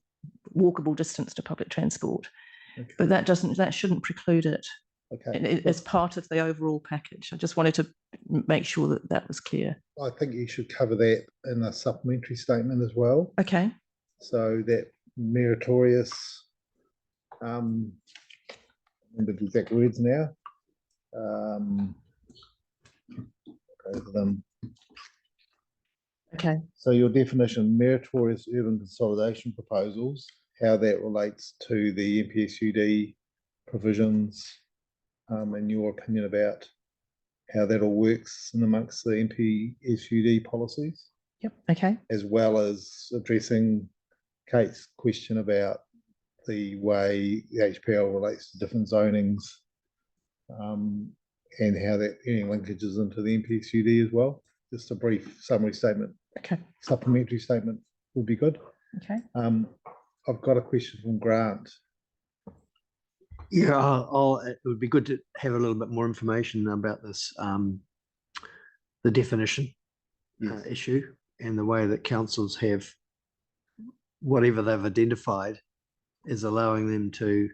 walkable distance to public transport. Okay. But that shouldn't preclude it. Okay. As part of the overall package. I just wanted to make sure that was clear. I think you should cover that in a supplementary statement as well. Okay. So that meritorious, remember the exact words now. Over them. Okay. So your definition, meritorious urban consolidation proposals, how that relates to the NPSUD provisions, and your opinion about how that all works in amongst the NPSUD policies. Yep. Okay. As well as addressing Kate's question about the way the HPL relates to different zonings, and how that any linkages into the NPSUD as well. Just a brief summary statement. Okay. Supplementary statement would be good. Okay. I've got a question from Grant. Yeah, it would be good to have a little bit more information about this, the definition issue and the way that councils have, whatever they've identified is allowing them to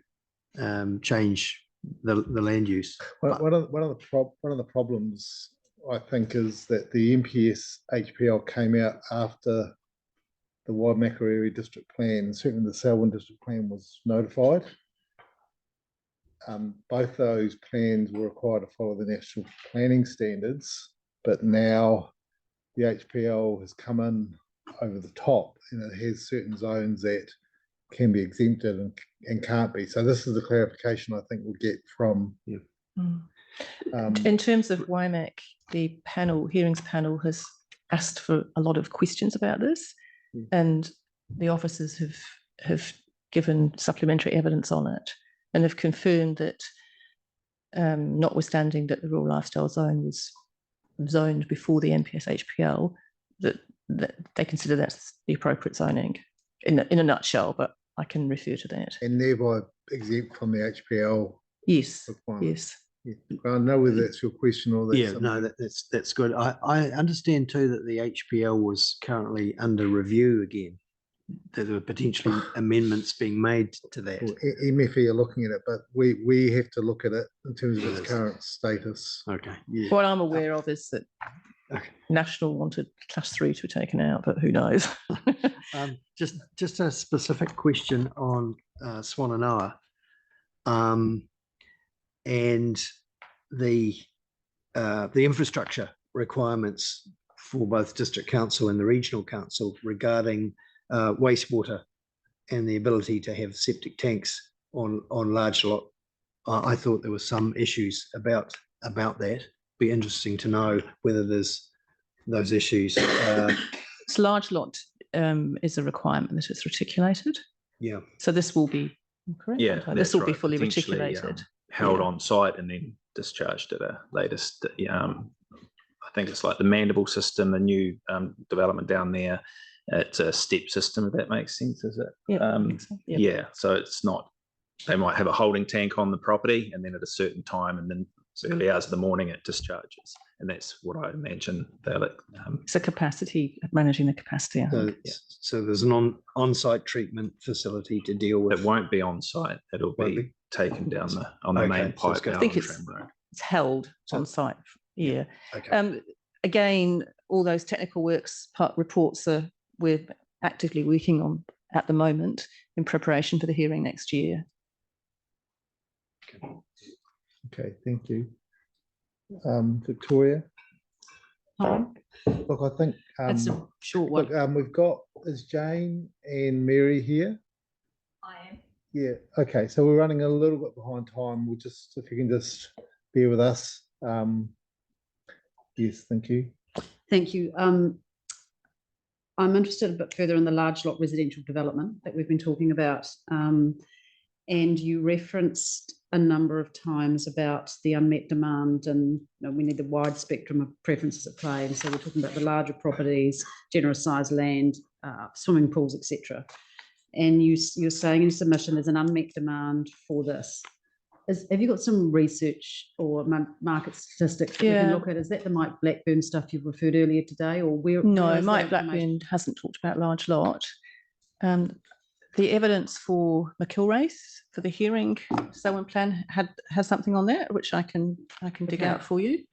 change the land use. But- One of the problems I think is that the MPS HPL came out after the Waimakariri District Plan. Certainly, the Selwyn District Plan was notified. Both those plans were required to follow the national planning standards, but now the HPL has come in over the top, and it has certain zones that can be exempted and can't be. So this is the clarification I think we'll get from. In terms of WIMAC, the hearings panel has asked for a lot of questions about this, and the officers have given supplementary evidence on it and have confirmed that, notwithstanding that the rural lifestyle zone was zoned before the NPS HPL, that they consider that's the appropriate zoning in a nutshell, but I can refer to that. And thereby exempt from the HPL. Yes, requirement. yes. Yeah. I don't know whether that's your question or that's Yeah, no, that's good. I understand too that the HPL was currently under review again. There were potentially amendments being made to that. Well, MFE are looking at it, but we have to look at it in terms of its current status. Okay. Yeah. What I'm aware of is that Okay. National wanted class 3 to be taken out, but who knows? Just a specific question on Swannanoa, and the infrastructure requirements for both district council and the regional council regarding wastewater and the ability to have septic tanks on large lot. I thought there were some issues about that. Be interesting to know whether there's those issues. It's large lot is a requirement that it's reticulated. Yeah. So this will be correct. Yeah, This will be right. fully Potentially, reticulated. held Yeah. on site and then discharged at a latest. I think it's like the Mandible system, the new development down there. It's a step system, if that makes sense, is it? Yeah, I think so. Yeah. Yeah, so it's not, they might have a holding tank on the property and then at a certain time and then early hours of the morning it discharges. And that's what I imagine they'll. It's a capacity, managing the capacity. I think. So there's an on-site treatment facility to deal with. It won't be on site. It'll be taken down on the Okay, main so it's pipe. good. I think down it's Tram Road. held on site. Yeah. Okay. Again, all those technical works reports we're actively working on at the moment in preparation for the hearing next year. Okay, thank you. Victoria. Look, I think That's a short one. look, we've got, is Jane and Mary here? I am. Yeah, okay, so we're running a little bit behind time. We'll just, if you can just bear with us. Yes, thank you. Thank you. I'm interested a bit further in the large lot residential development that we've been talking about. And you referenced a number of times about the unmet demand and we need the wide spectrum of preferences at play. And so we're talking about the larger properties, generous sized land, swimming pools, etc. And you're saying in submission there's an unmet demand for this. Have you got some research or market statistics that we can look at? Is that the Mike Blackburn stuff you've referred earlier today, or where? No, Mike Blackburn hasn't talked about large lot. The evidence for McIlwraith for the hearing Selwyn plan has something on there which I can dig out for you,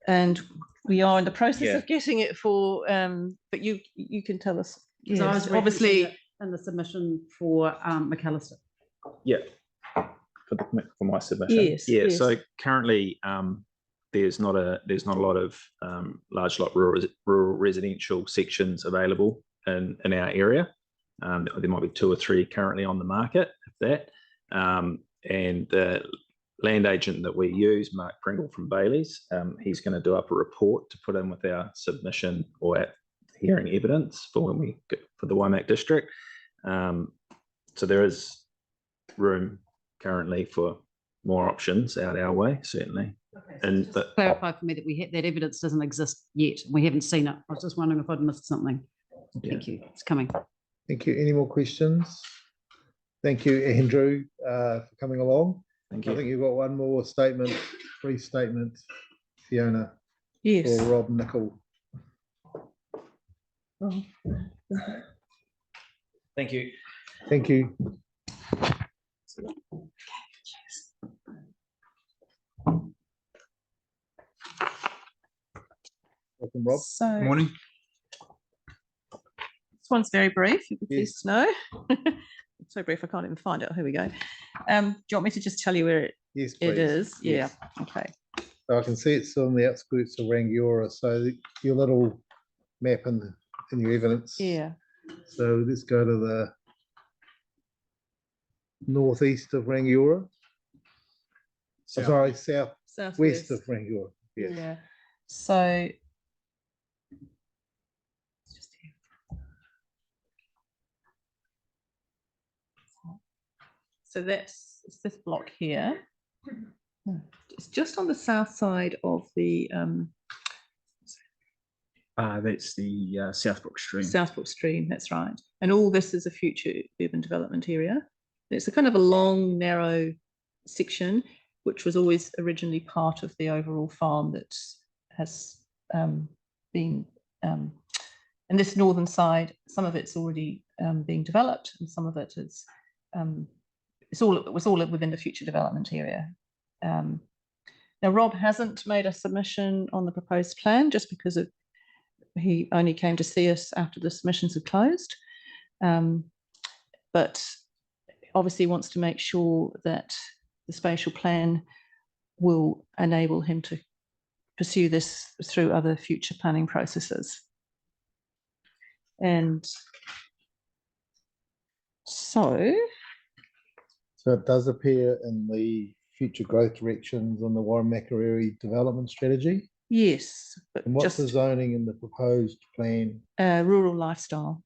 and we are in the process of getting it for. But you can tell us. Yes, I was obviously in the submission for McAllister. Yeah, for my submission. Yes. Yeah. Yes. So currently, there's not a lot of large lot rural residential sections available in our area. There might be 2 or 3 currently on the market, if that. And the land agent that we use, Mark Pringle from Bailey's, he's going to do up a report to put in with our submission or our hearing evidence for when we get for the Waimac district. So there is room currently for more options out our way, certainly. Okay, And so clarify for me that that evidence doesn't exist yet. We haven't seen it. I was just wondering if I'd missed something. Thank you. It's coming. Thank you. Any more questions? Thank you, Andrew, for coming along. Thank I you. think you've got one more statement, brief statement, Fiona, yes. or Rob Nicol. Thank you. Thank you. Welcome, Rob. So Morning. this one's very brief. You can Yes. please know. It's so brief I can't even find it. Here we go. Do you want me to just tell you where Yes, it please. is? Yes. Yeah. Okay. So I can see it's on the outskirts of Rangiora. So your little map in your evidence. Yeah. So let's go to the northeast of Rangiora. Oh, sorry, southwest Southwest. of Rangiora. Yes. Yeah. So just here. So it's this block here. It's just on the south side of the That's the Southbrook Stream. Southbrook Stream, that's right. And all this is a future urban development area. It's a kind of a long, narrow section, which was always originally part of the overall farm that has been, and this northern side, some of it's already being developed and some of it is, it was all within the future development area. Now, Rob hasn't made a submission on the proposed plan just because he only came to see us after the submissions had closed. But obviously wants to make sure that the spatial plan will enable him to pursue this through other future planning processes. And so it does appear in the future growth directions on the Waimakariri development strategy. yes, but And what's the just zoning in the proposed plan? rural lifestyle.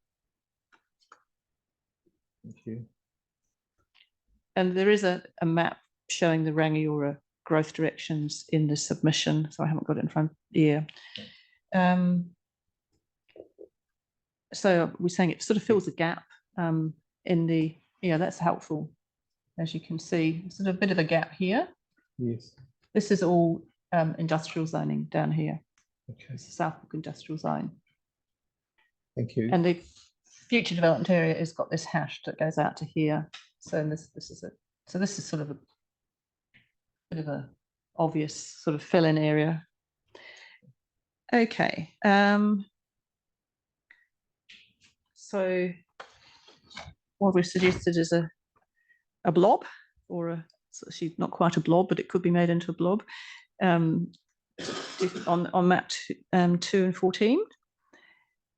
Thank you. And there is a map showing the Rangiora growth directions in the submission. So I haven't got it in front. Yeah. So we're saying it sort of fills a gap in the, yeah, that's helpful. As you can see, sort of a bit of a gap here. Yes. This is all industrial zoning down here. Okay. It's the Southbrook industrial zone. Thank you. And the future development area has got this hash that goes out to here. So this is it. So this is sort of a bit of a obvious sort of fill-in area. Okay. So what we've suggested is a blob, or it's actually not quite a blob, but it could be made into a blob on map 2 and 14.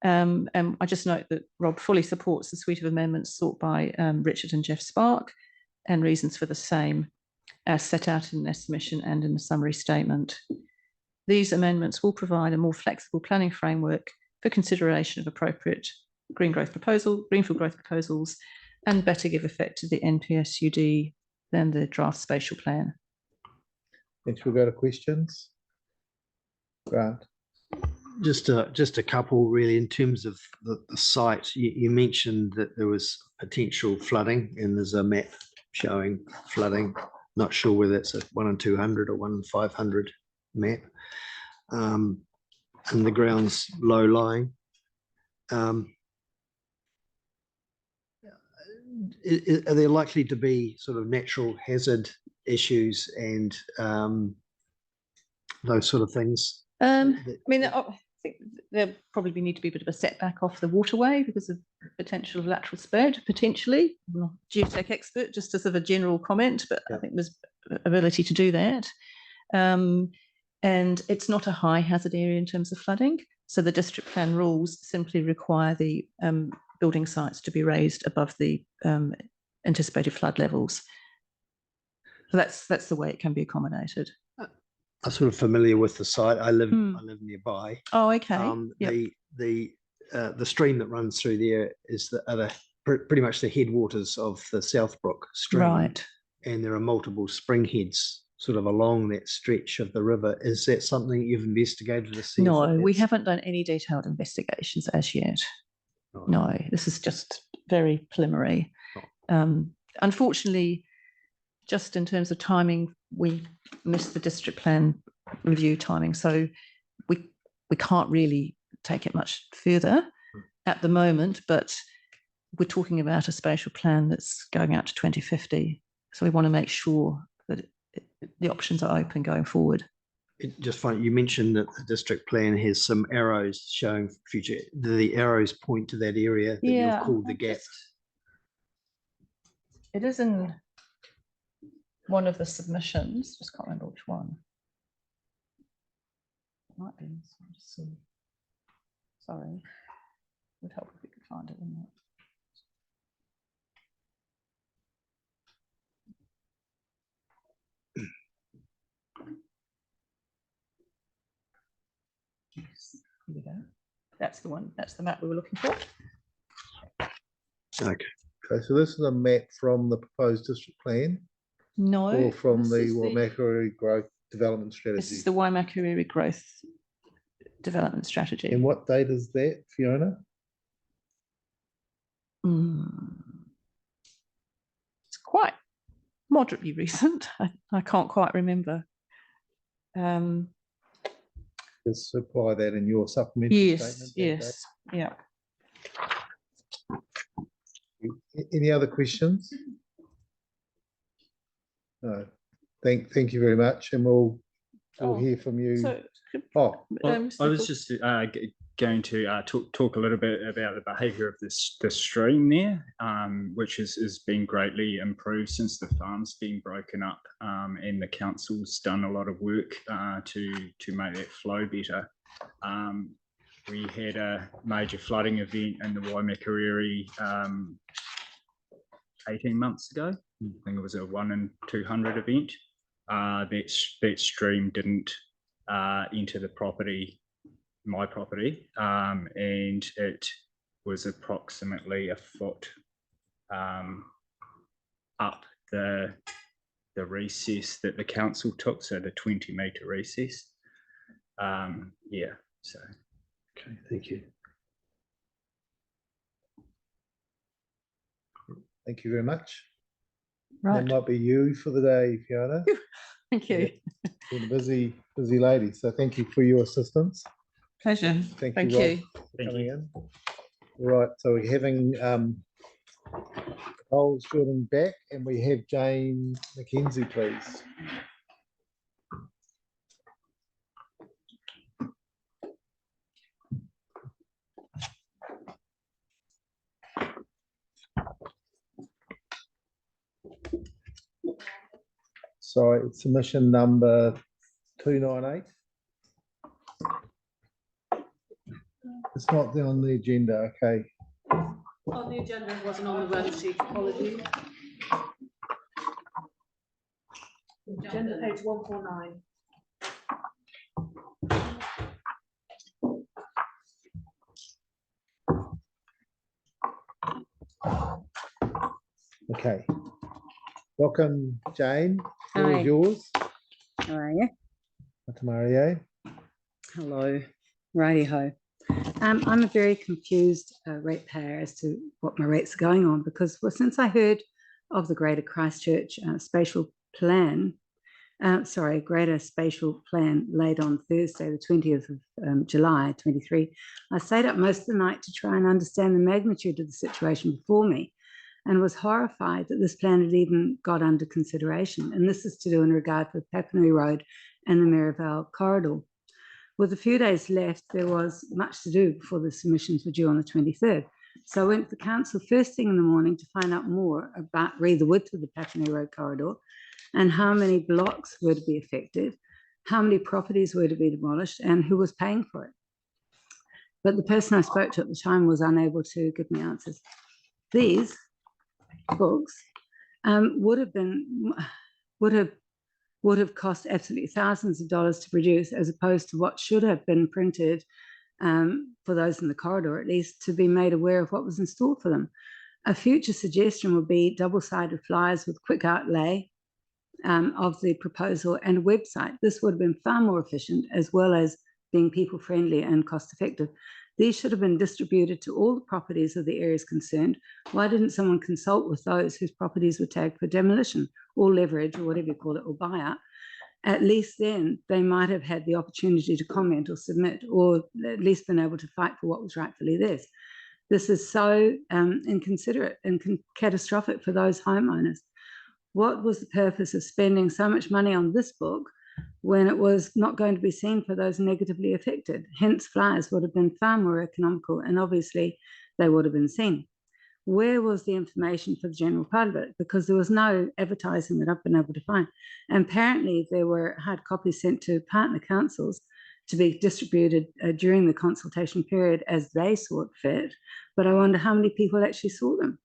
And I just note that Rob fully supports the suite of amendments sought by Richard and Jeff Spark, and reasons for the same as set out in their submission and in the summary statement. These amendments will provide a more flexible planning framework for consideration of appropriate greenfield growth proposals, and better give effect to the NPSUD than the draft spatial plan. Next we'll go to questions. Grant. Just a couple really in terms of the site. You mentioned that there was potential flooding, and there's a map showing flooding. Not sure whether it's a 1 in 200 or 1 in 500 map. And the ground's low lying. Are there likely to be sort of natural hazard issues and those sort of things? I mean, I think there probably need to be a bit of a setback off the waterway because of potential of lateral spread, potentially. I'm not a geotech expert, just as of a general comment, but I think there's ability to do that. And it's not a high hazard area in terms of flooding. So the district plan rules simply require the building sites to be raised above the anticipated flood levels. So that's the way it can be accommodated. I'm sort of familiar with the site. I live nearby. Oh, okay. The stream that runs through there is pretty much the headwaters of the Southbrook Stream. Right. And there are multiple spring heads sort of along that stretch of the river. Is that something you've investigated to see? No, we haven't done any detailed investigations as yet. Right. No, this is just very preliminary. Unfortunately, just in terms of timing, we missed the district plan review timing, so we can't really take it much further at the moment, but we're talking about a spatial plan that's going out to 2050, so we want to make sure that the options are open going forward. just funny, you mentioned that the district plan has some arrows showing future, the arrows point to that area that Yeah, you've called the gap. It is in one of the submissions, just can't remember which one. It might be, so I'll just see. Sorry, it would help if we could find it in that. Yes, here we go. That's the one, that's the map we were looking for. Okay. Okay, so this is a map from the proposed district plan No. or from this the is Waimakariri Growth Development This Strategy. is the Waimakariri Growth Development Strategy. And what date is that, Fiona? It's quite moderately recent. I can't quite remember. Just supply that in your supplementary statement. Yes, yeah. Any other questions? No. Thank you very much, and we'll hear from you. So, Well, Mr. I was Cook? just going to talk a little bit about the behaviour of this stream there, which has been greatly improved since the farm's been broken up, and the council's done a lot of work to make that flow better. We had a major flooding event in the Waimakariri 18 months ago. I think it was a 1 in 200 event. That stream didn't enter the property, my property, and it was approximately a foot up the recess that the council took, so the 20-metre recess. Yeah, so. Okay, thank you. Thank you very much. Right. That might be you for the day, Fiona. Thank you. You're a busy lady, so thank you for your assistance. Pleasure. Thank Thank you, Rob, you. for coming in. Right, so we're having Coles Jordan back, and we have Jane McKenzie, please. Sorry, it's submission number 298. It's not on the agenda, okay. On the agenda, it wasn't on the run sheet. Apologies. Agenda page 149. Okay. Welcome, Jane. The floor Hi. is yours. How are you? Mario. Hello. Righty ho. I'm a very confused ratepayer as to what my rates are going on because since I heard of the Greater Christchurch Spatial Plan, Greater Spatial Plan laid on Thursday, the 20th of July 23, I stayed up most of the night to try and understand the magnitude of the situation before me and was horrified that this plan had even got under consideration. And this is to do in regard to Papanui Road and the Merivale corridor. With a few days left, there was much to do before the submissions were due on the 23rd. So I went to the council first thing in the morning to find out more about the width of the Papanui Road corridor and how many blocks were to be affected, how many properties were to be demolished, and who was paying for it. But the person I spoke to at the time was unable to give me answers. These books would have cost absolutely thousands of dollars to produce, as opposed to what should have been printed for those in the corridor, at least, to be made aware of what was in store for them. A future suggestion would be double-sided flyers with quick outlay of the proposal and a website. This would have been far more efficient, as well as being people-friendly and cost-effective. These should have been distributed to all the properties of the areas concerned. Why didn't someone consult with those whose properties were tagged for demolition or leverage or whatever you call it, or buyout? At least then they might have had the opportunity to comment or submit, or at least been able to fight for what was rightfully theirs. This is so inconsiderate and catastrophic for those homeowners. What was the purpose of spending so much money on this book when it was not going to be seen for those negatively affected. Hence, flyers would have been far more economical, and obviously they would have been seen. Where was the information for the general public? Because there was no advertising that I've been able to find. And apparently there were hard copies sent to partner councils to be distributed during the consultation period as they saw it fit. But I wonder how many people actually saw them.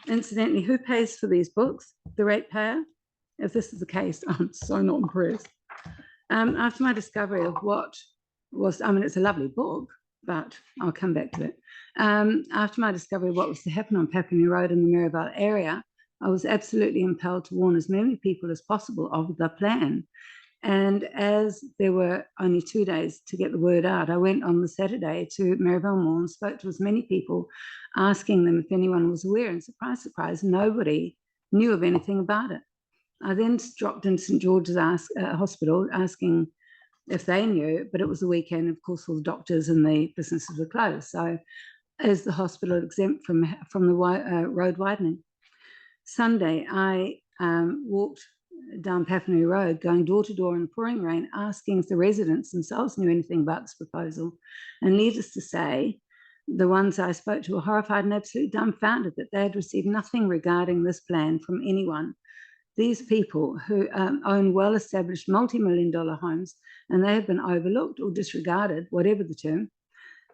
Incidentally, who pays for these books? The ratepayer? If this is the case, I'm so not impressed. After my discovery of what was, I mean, it's a lovely book, but I'll come back to it. After my discovery of what was to happen on Papua New Road in the Mirabel area, I was absolutely impelled to warn as many people as possible of the plan. And as there were only 2 days to get the word out, I went on the Saturday to Mirabel Mall and spoke to as many people, asking them if anyone was aware. And surprise, surprise, nobody knew of anything about it. I then dropped into St. George's Hospital asking if they knew, but it was the weekend. Of course, all the doctors and the businesses were closed. So is the hospital exempt from the road widening? Sunday, I walked down Papua New Road, going door to door in the pouring rain, asking if the residents themselves knew anything about this proposal. And needless to say, the ones I spoke to were horrified and absolutely dumbfounded that they had received nothing regarding this plan from anyone. These people who own well-established multi-million-dollar homes, and they have been overlooked or disregarded, whatever the term,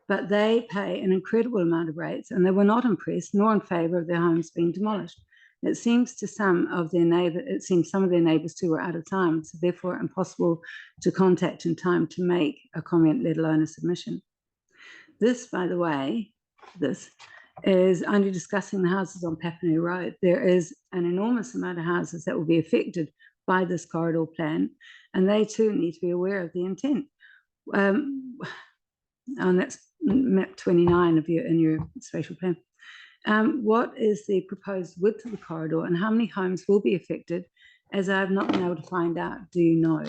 but they pay an incredible amount of rates, and they were not impressed nor in favour of their homes being demolished. It seems to some of their neighbours too were out of time, so therefore impossible to contact in time to make a comment, let alone a submission. This, by the way, this is only discussing the houses on Papua New Road. There is an enormous amount of houses that will be affected by this corridor plan, and they too need to be aware of the intent. And that's map 29 of in your spatial plan. What is the proposed width of the corridor and how many homes will be affected? As I have not been able to find out, do you know?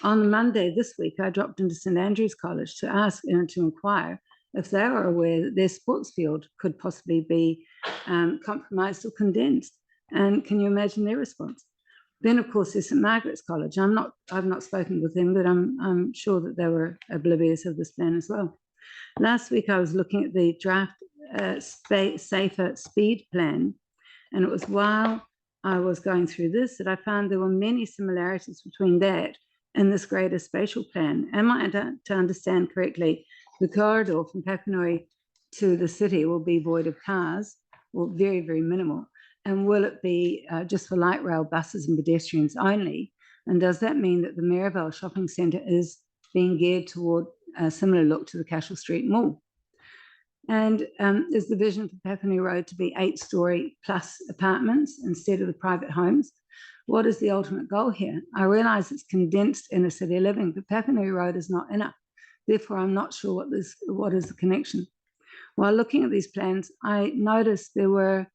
On Monday this week, I dropped into St. Andrew's College to ask and to inquire if they are aware that their sports field could possibly be compromised or condensed. And can you imagine their response? Then, of course, there's St. Margaret's College. I've not spoken with them, but I'm sure that they were oblivious of this plan as well. Last week, I was looking at the draft safer speed plan, and it was while I was going through this that I found there were many similarities between that and this greater spatial plan. Am I to understand correctly, the corridor from Papanui to the city will be void of cars, or very, very minimal? And will it be just for light rail buses and pedestrians only? And does that mean that the Mirabel shopping centre is being geared toward a similar look to the Cashel Street Mall? And is the vision for Papua New Road to be 8-storey plus apartments instead of the private homes? What is the ultimate goal here? I realise it's condensed inner city living, but Papua New Road is not inner. Therefore, I'm not sure what is the connection. While looking at these plans, I noticed there were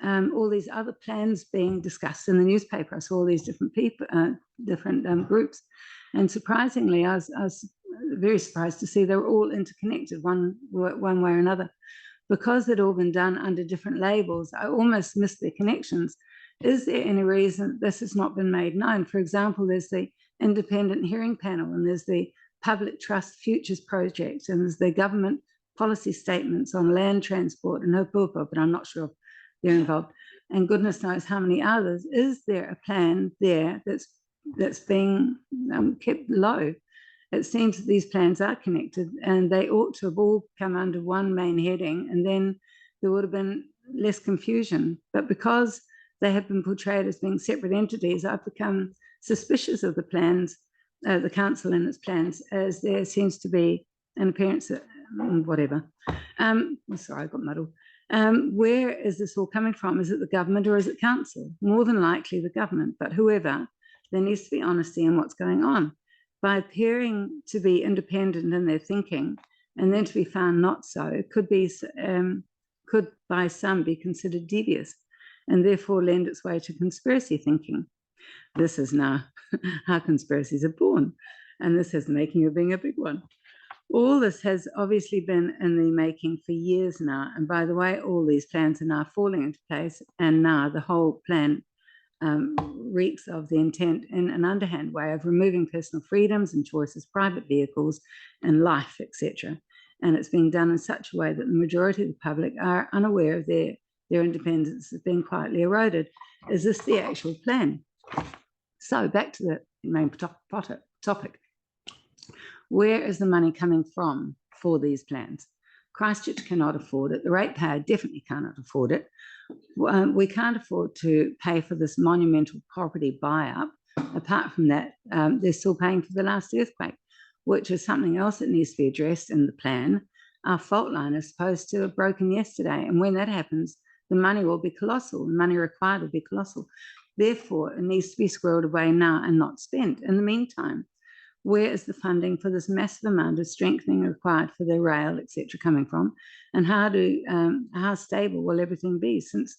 all these other plans being discussed in the newspaper. I saw all these different people, different groups. And surprisingly, I was very surprised to see they were all interconnected one way or another. Because they'd all been done under different labels, I almost missed their connections. Is there any reason this has not been made known? For example, there's the independent hearing panel, and there's the Public Trust Futures Project, and there's the government policy statements on land transport and Hupapa, but I'm not sure if they're involved. And goodness knows how many others. Is there a plan there that's being kept low? It seems that these plans are connected and they ought to have all come under one main heading, and then there would have been less confusion. But because they have been portrayed as being separate entities, I've become suspicious of the plans, the council and its plans, as there seems to be an appearance of whatever. Sorry, I got muddled. Where is this all coming from? Is it the government or is it council? More than likely the government, but whoever, there needs to be honesty in what's going on. By appearing to be independent in their thinking and then to be found not so, could by some be considered devious and therefore lend its way to conspiracy thinking. This is now how conspiracies are born, and this has the making of being a big one. All this has obviously been in the making for years now, and by the way, all these plans are now falling into place, and now the whole plan reeks of the intent in an underhand way of removing personal freedoms and choices, private vehicles and life, etc. And it's being done in such a way that the majority of the public are unaware of their independence has been quietly eroded. Is this the actual plan? So back to the main topic. Where is the money coming from for these plans? Christchurch cannot afford it. The ratepayer definitely cannot afford it. We can't afford to pay for this monumental property buy-up. Apart from that, they're still paying for the last earthquake, which is something else that needs to be addressed in the plan. Our fault line is supposed to have broken yesterday, and when that happens, the money will be colossal. The money required will be colossal. Therefore, it needs to be squirreled away now and not spent. In the meantime, where is the funding for this massive amount of strengthening required for the rail, etc., coming from? And how stable will everything be, since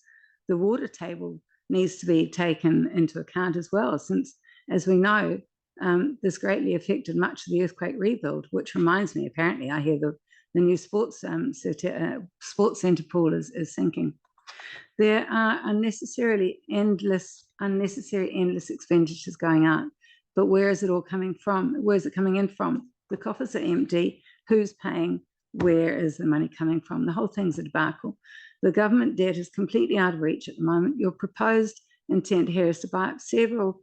the water table needs to be taken into account as well, since, as we know, this greatly affected much of the earthquake rebuild, which reminds me, apparently, I hear the new sports centre pool is sinking. There are unnecessary endless expenditures going out. But where is it all coming from? Where is it coming in from? The coffers are empty. Who's paying? Where is the money coming from? The whole thing's a debacle. The government debt is completely out of reach at the moment. Your proposed intent here is to buy up several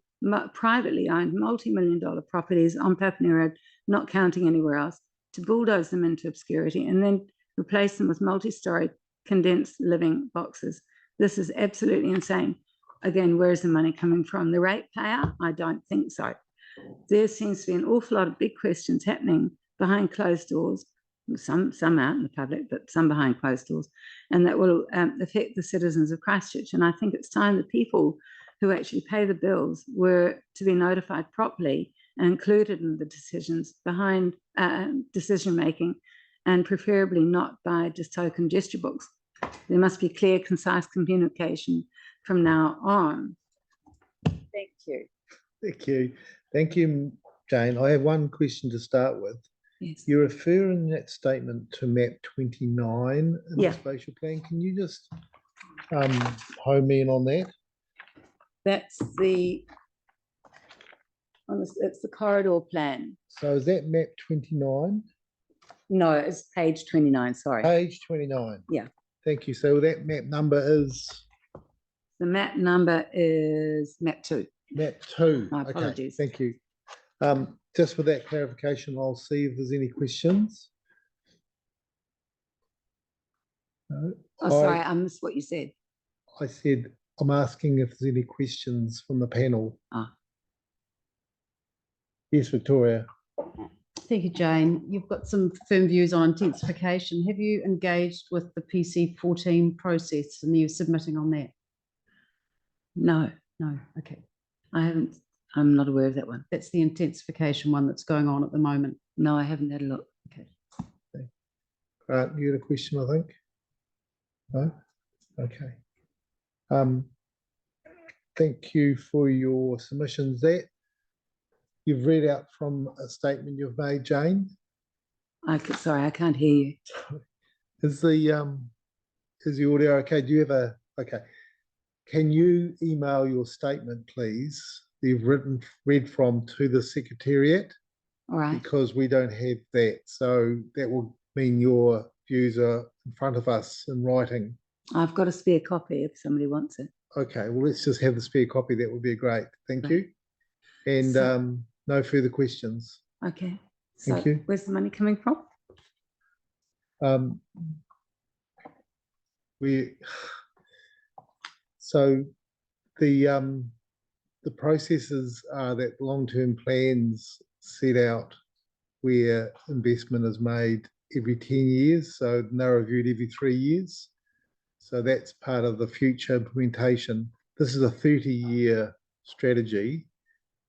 privately owned multi-million-dollar properties on Papua Road, not counting anywhere else, to bulldoze them into obscurity and then replace them with multi-story condensed living boxes. This is absolutely insane. Again, where is the money coming from? The ratepayer? I don't think so. There seems to be an awful lot of big questions happening behind closed doors, some out in the public, but some behind closed doors, and that will affect the citizens of Christchurch. And I think it's time the people who actually pay the bills were to be notified properly and included in the decisions behind decision making, and preferably not by just token gesture books. There must be clear, concise communication from now on. Thank you. Thank you. Thank you, Jane. I have one question to start with. Yes. You refer in that statement to map 29 in Yeah. the spatial plan. Can you just home in on that? That's it's the corridor plan. So is that map 29? No, it's page 29, sorry. Page 29. Yeah. Thank you. So that map number is? The map number is map 2. Map 2. My apologies. Okay, thank you. Just for that clarification, I'll see if there's any questions. No. Oh, sorry, I missed what you said. I said, I'm asking if there's any questions from the panel. Yes, Victoria. Thank you, Jane. You've got some firm views on intensification. Have you engaged with the PC14 process and you're submitting on that? No. Okay. I haven't. I'm not aware of that one. That's the intensification one that's going on at the moment. No, I haven't had a look. Okay. Grant, you had a question, I think? No? Okay. Thank you for your submissions there. You've read out from a statement you've made, Jane. Sorry, I can't hear you. Is the audio okay? Do you have okay? Can you email your statement, please? You've read from to the Secretariat. All right. Because we don't have that. So that will mean your views are in front of us in writing. I've got a spare copy if somebody wants it. Okay, well, let's just have the spare copy. That would be great. Thank you. And no further questions. Okay. So Thank you. Where's the money coming from? So the processes are that long-term plans set out where investment is made every 10 years, so they're reviewed every 3 years. So that's part of the future implementation. This is a 30-year strategy,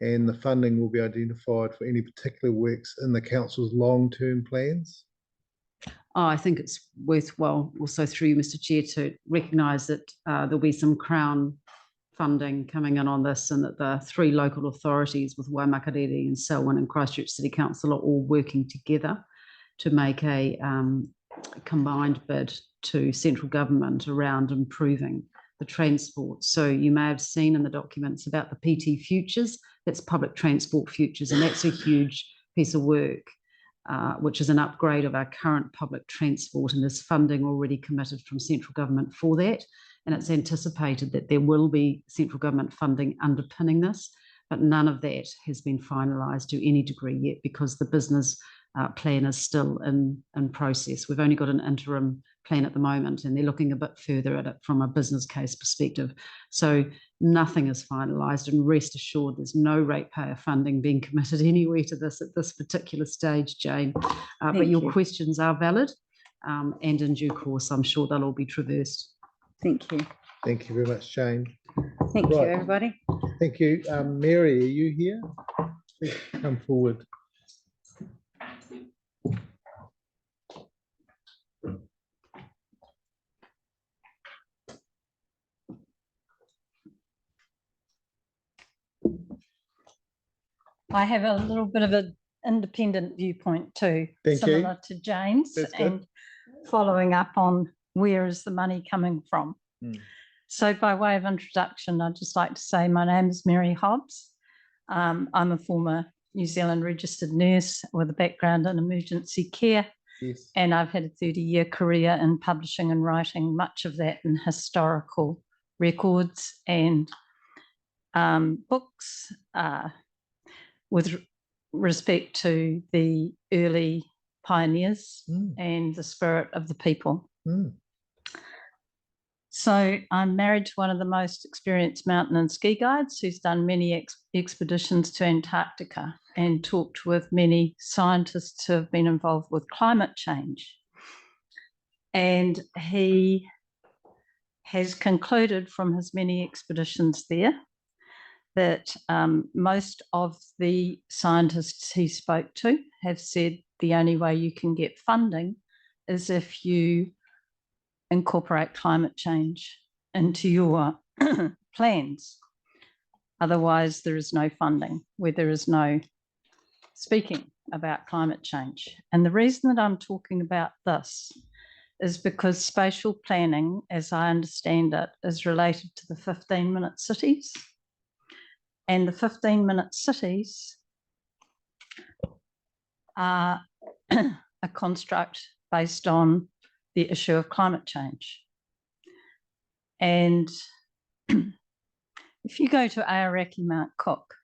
and the funding will be identified for any particular works in the council's long-term plans. I think it's worthwhile also through you, Mr. Chair, to recognise that there'll be some Crown funding coming in on this, and that the 3 local authorities with Waimakariri and Selwyn and Christchurch City Council are all working together to make a combined bid to central government around improving the transport. So you may have seen in the documents about the PT Futures, that's Public Transport Futures, and that's a huge piece of work, which is an upgrade of our current public transport, and there's funding already committed from central government for that. And it's anticipated that there will be central government funding underpinning this, but none of that has been finalised to any degree yet because the business plan is still in process. We've only got an interim plan at the moment, and they're looking a bit further at it from a business case perspective. So nothing is finalised, and rest assured there's no ratepayer funding being committed anywhere to this at this particular stage, Jane. But your questions are valid, and in due course, I'm sure they'll all be traversed. Thank you. Thank you very much, Jane. Thank you, Right. everybody. Thank you. Mary, are you here? Please come forward. I have a little bit of an independent viewpoint too, Thank you. similar to Jane's, That's good. and following up on where is the money coming from. So by way of introduction, I'd just like to say my name is Mary Hobbs. I'm a former New Zealand registered nurse with a background in emergency care. Yes. And I've had a 30-year career in publishing and writing, much of that in historical records and books with respect to the early pioneers and the spirit of the people. So I'm married to one of the most experienced mountain and ski guides who's done many expeditions to Antarctica and talked with many scientists who have been involved with climate change. And he has concluded from his many expeditions there that most of the scientists he spoke to have said the only way you can get funding is if you incorporate climate change into your plans. Otherwise, there is no funding, where there is no speaking about climate change. And the reason that I'm talking about this is because spatial planning, as I understand it, is related to the 15-minute cities. And the 15-minute cities are a construct based on the issue of climate change. And if you go to Aoraki Mount Cook,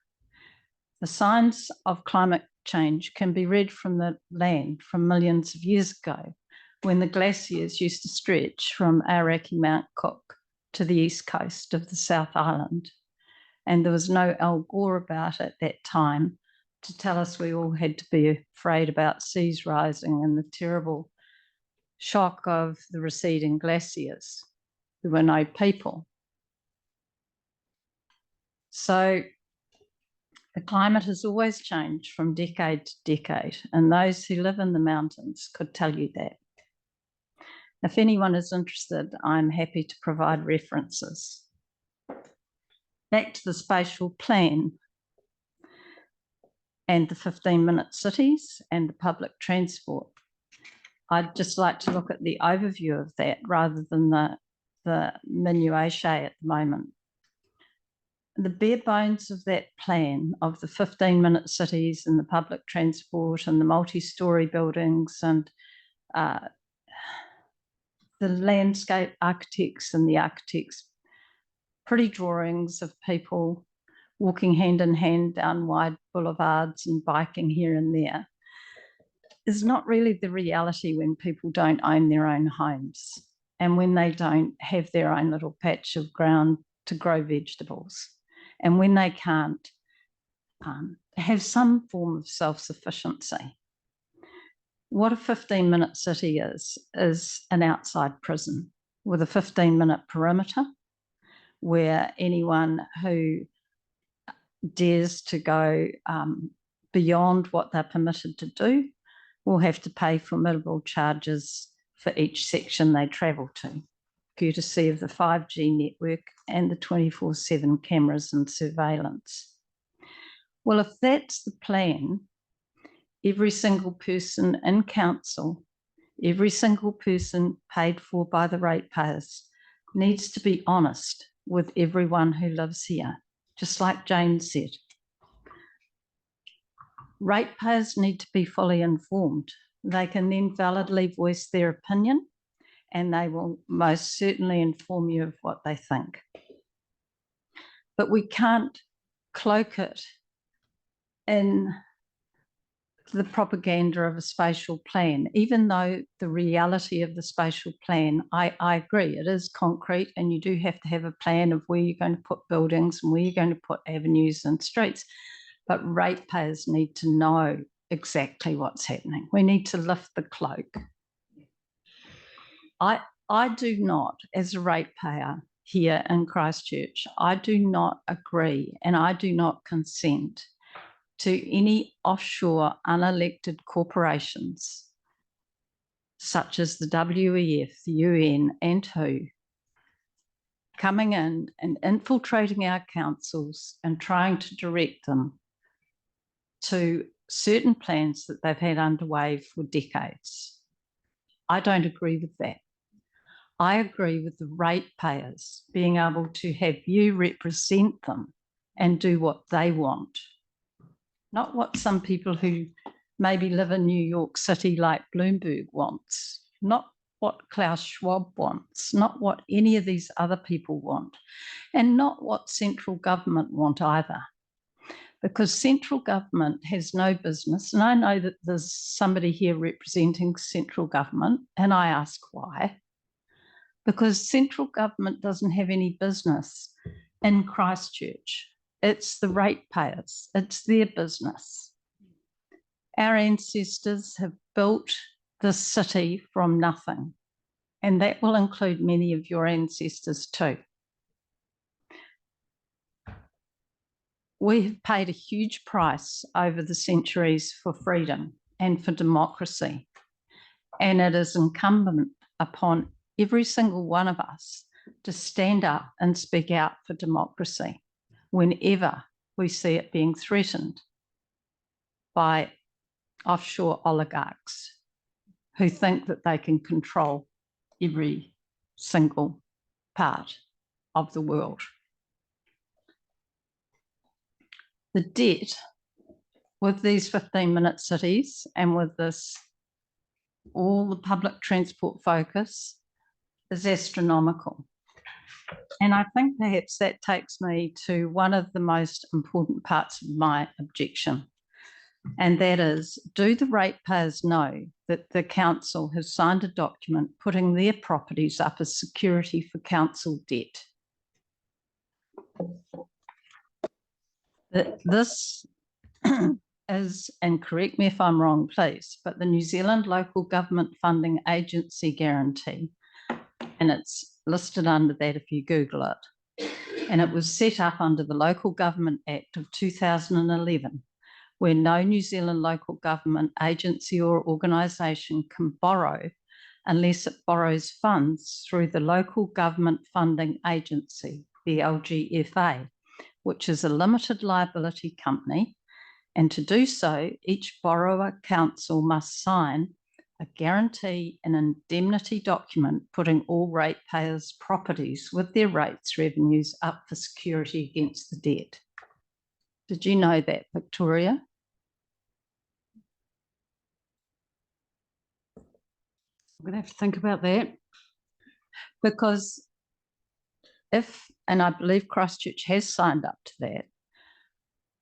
the signs of climate change can be read from the land from millions of years ago, when the glaciers used to stretch from Aoraki Mount Cook to the east coast of the South Island. And there was no Al Gore about it at that time to tell us we all had to be afraid about seas rising and the terrible shock of the receding glaciers. There were no people. So the climate has always changed from decade to decade, and those who live in the mountains could tell you that. If anyone is interested, I'm happy to provide references. Back to the spatial plan and the 15-minute cities and the public transport. I'd just like to look at the overview of that rather than the minutiae at the moment. The bare bones of that plan of the 15-minute cities and the public transport and the multi-storey buildings and the landscape architects and the architects' pretty drawings of people walking hand in hand down wide boulevards and biking here and there is not really the reality when people don't own their own homes and when they don't have their own little patch of ground to grow vegetables and when they can't have some form of self-sufficiency. What a 15-minute city is an outside prison with a 15-minute perimeter where anyone who dares to go beyond what they're permitted to do will have to pay formidable charges for each section they travel to, courtesy of the 5G network and the 24/7 cameras and surveillance. Well, if that's the plan, every single person in council, every single person paid for by the ratepayers needs to be honest with everyone who lives here, just like Jane said. Ratepayers need to be fully informed. They can then validly voice their opinion, and they will most certainly inform you of what they think. But we can't cloak it in the propaganda of a spatial plan, even though the reality of the spatial plan, I agree, it is concrete, and you do have to have a plan of where you're going to put buildings and where you're going to put avenues and streets. But ratepayers need to know exactly what's happening. We need to lift the cloak. I do not, as a ratepayer here in Christchurch, I do not agree and I do not consent to any offshore unelected corporations such as the WEF, the UN, and WHO coming in and infiltrating our councils and trying to direct them to certain plans that they've had underway for decades. I don't agree with that. I agree with the ratepayers being able to have you represent them and do what they want, not what some people who maybe live in New York City like Bloomberg wants, not what Klaus Schwab wants, not what any of these other people want, and not what central government want either. Because central government has no business, and I know that there's somebody here representing central government, and I ask why. Because central government doesn't have any business in Christchurch. It's the ratepayers, it's their business. Our ancestors have built this city from nothing, and that will include many of your ancestors too. We have paid a huge price over the centuries for freedom and for democracy, and it is incumbent upon every single one of us to stand up and speak out for democracy whenever we see it being threatened by offshore oligarchs who think that they can control every single part of the world. The debt with these 15-minute cities and with this, all the public transport focus is astronomical. And I think perhaps that takes me to one of the most important parts of my objection. And that is, do the ratepayers know that the council has signed a document putting their properties up as security for council debt? This is, and correct me if I'm wrong, please, but the New Zealand Local Government Funding Agency Guarantee, and it's listed under that if you Google it, and it was set up under the Local Government Act of 2011, where no New Zealand local government agency or organisation can borrow unless it borrows funds through the Local Government Funding Agency, the LGFA, which is a limited liability company. And to do so, each borrower council must sign a guarantee and indemnity document putting all ratepayers' properties with their rates revenues up for security against the debt. Did you know that, Victoria? I'm going to have to think about that. Because if, and I believe Christchurch has signed up to that,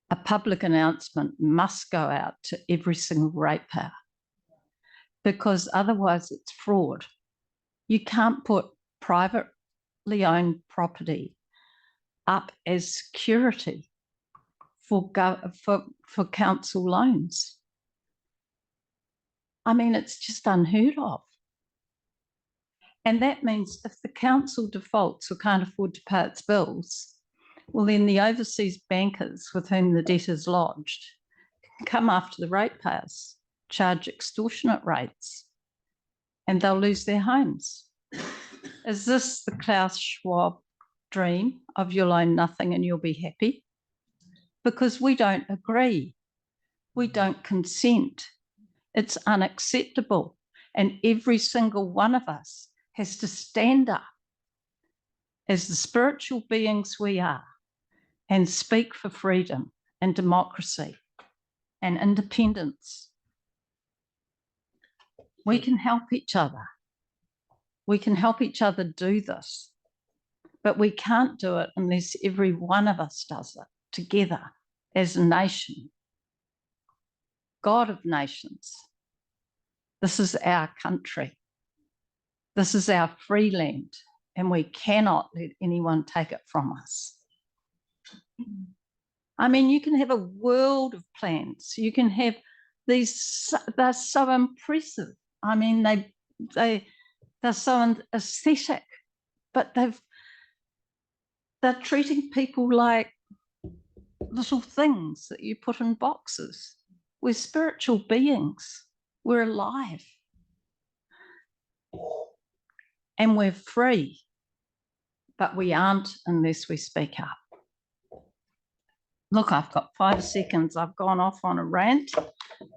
a public announcement must go out to every single ratepayer, because otherwise it's fraud. You can't put privately owned property up as security for council loans. I mean, it's just unheard of. And that means if the council defaults or can't afford to pay its bills, well, then the overseas bankers with whom the debt is lodged come after the ratepayers, charge extortionate rates, and they'll lose their homes. Is this the Klaus Schwab dream of you'll own nothing and you'll be happy? Because we don't agree. We don't consent. It's unacceptable. And every single one of us has to stand up as the spiritual beings we are and speak for freedom and democracy and independence, we can help each other. We can help each other do this, but we can't do it unless every one of us does it together as a nation. God of nations, this is our country. This is our free land, and we cannot let anyone take it from us. I mean, you can have a world of plans. You can have these, they're so impressive. I mean, they're so aesthetic, but they're treating people like little things that you put in boxes. We're spiritual beings. We're alive. And we're free, but we aren't unless we speak up. Look, I've got 5 seconds. I've gone off on a rant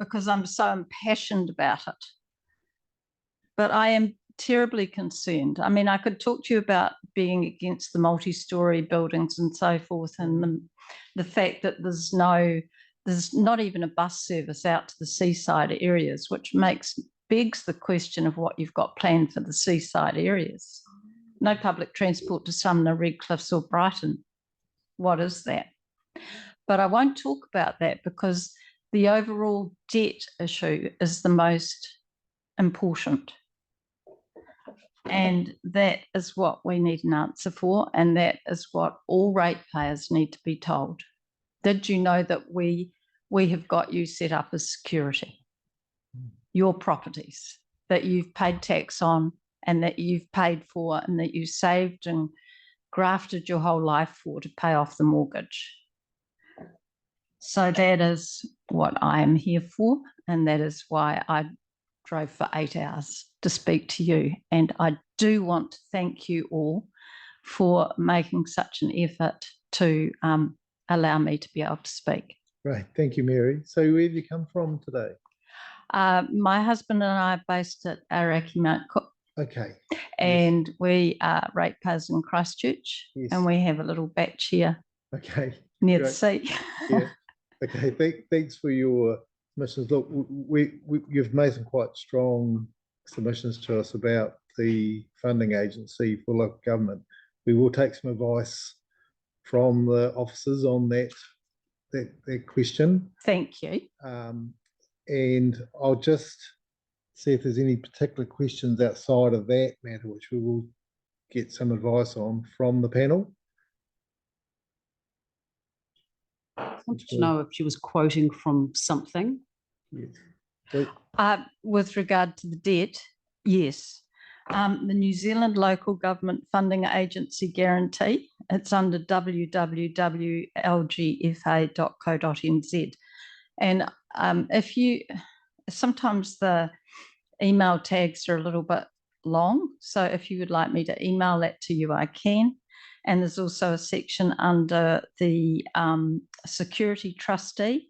because I'm so impassioned about it. But I am terribly concerned. I mean, I could talk to you about being against the multi-storey buildings and so forth, and the fact that there's not even a bus service out to the seaside areas, which begs the question of what you've got planned for the seaside areas. No public transport to Sumner, Redcliffs or Brighton. What is that? But I won't talk about that because the overall debt issue is the most important. And that is what we need an answer for, and that is what all ratepayers need to be told. Did you know that we have got you set up as security? Your properties that you've paid tax on and that you've paid for and that you saved and grafted your whole life for to pay off the mortgage. So that is what I am here for, and that is why I drove for 8 hours to speak to you. And I do want to thank you all for making such an effort to allow me to be able to speak. Right, thank you, Mary. So where have you come from today? My husband and I are based at Araki Mount Cook. Okay. And we are ratepayers in Christchurch. Yes. And we have a little batch here Okay. near Great. the sea. Yeah. Okay. Thanks for your submissions. Look, you've made some quite strong submissions to us about the funding agency for local government. We will take some advice from the officers on that question. Thank you. And I'll just see if there's any particular questions outside of that matter, which we will get some advice on from the panel. I wanted to know if she was quoting from something. Yes. With regard to the debt, yes. The New Zealand Local Government Funding Agency Guarantee, it's under www.lgfa.co.nz. And sometimes the email tags are a little bit long. So if you would like me to email that to you, I can. And there's also a section under the security trustee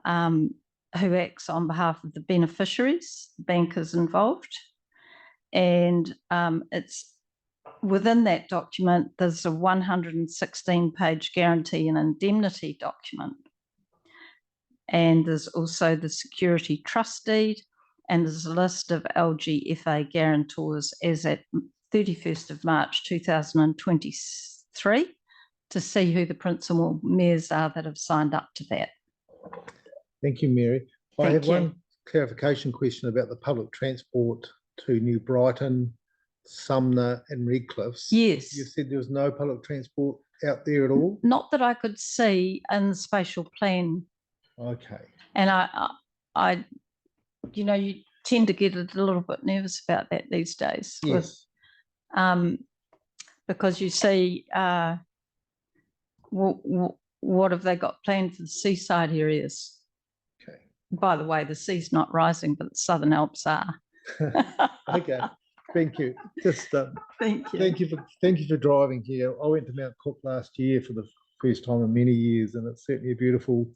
who acts on behalf of the beneficiaries, bankers involved. And it's within that document, there's a 116-page guarantee and indemnity document. And there's also the security trust deed, and there's a list of LGFA guarantors as at 31st of March 2023 to see who the principal mayors are that have signed up to that. Thank you, Mary. I have Thank you. one clarification question about the public transport to New Brighton, Sumner and Redcliffs. Yes. You said there was no public transport out there at all? Not that I could see in the spatial plan. Okay. And I you tend to get a little bit nervous about that these days. Yes. Because you see what have they got planned for the seaside areas? Okay. By the way, the sea's not rising, but the Southern Alps are. Okay. Thank you. Just Thank you. Thank you for driving here. I went to Mount Cook last year for the first time in many years, and it's certainly a beautiful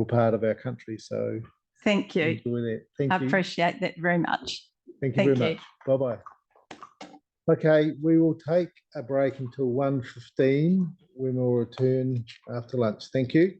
part of our country. So thank you. enjoy that. Thank you. I appreciate that very much. Thank you very much. Bye bye. Okay, we will take a break until 1:15 when we'll return after lunch. Thank you.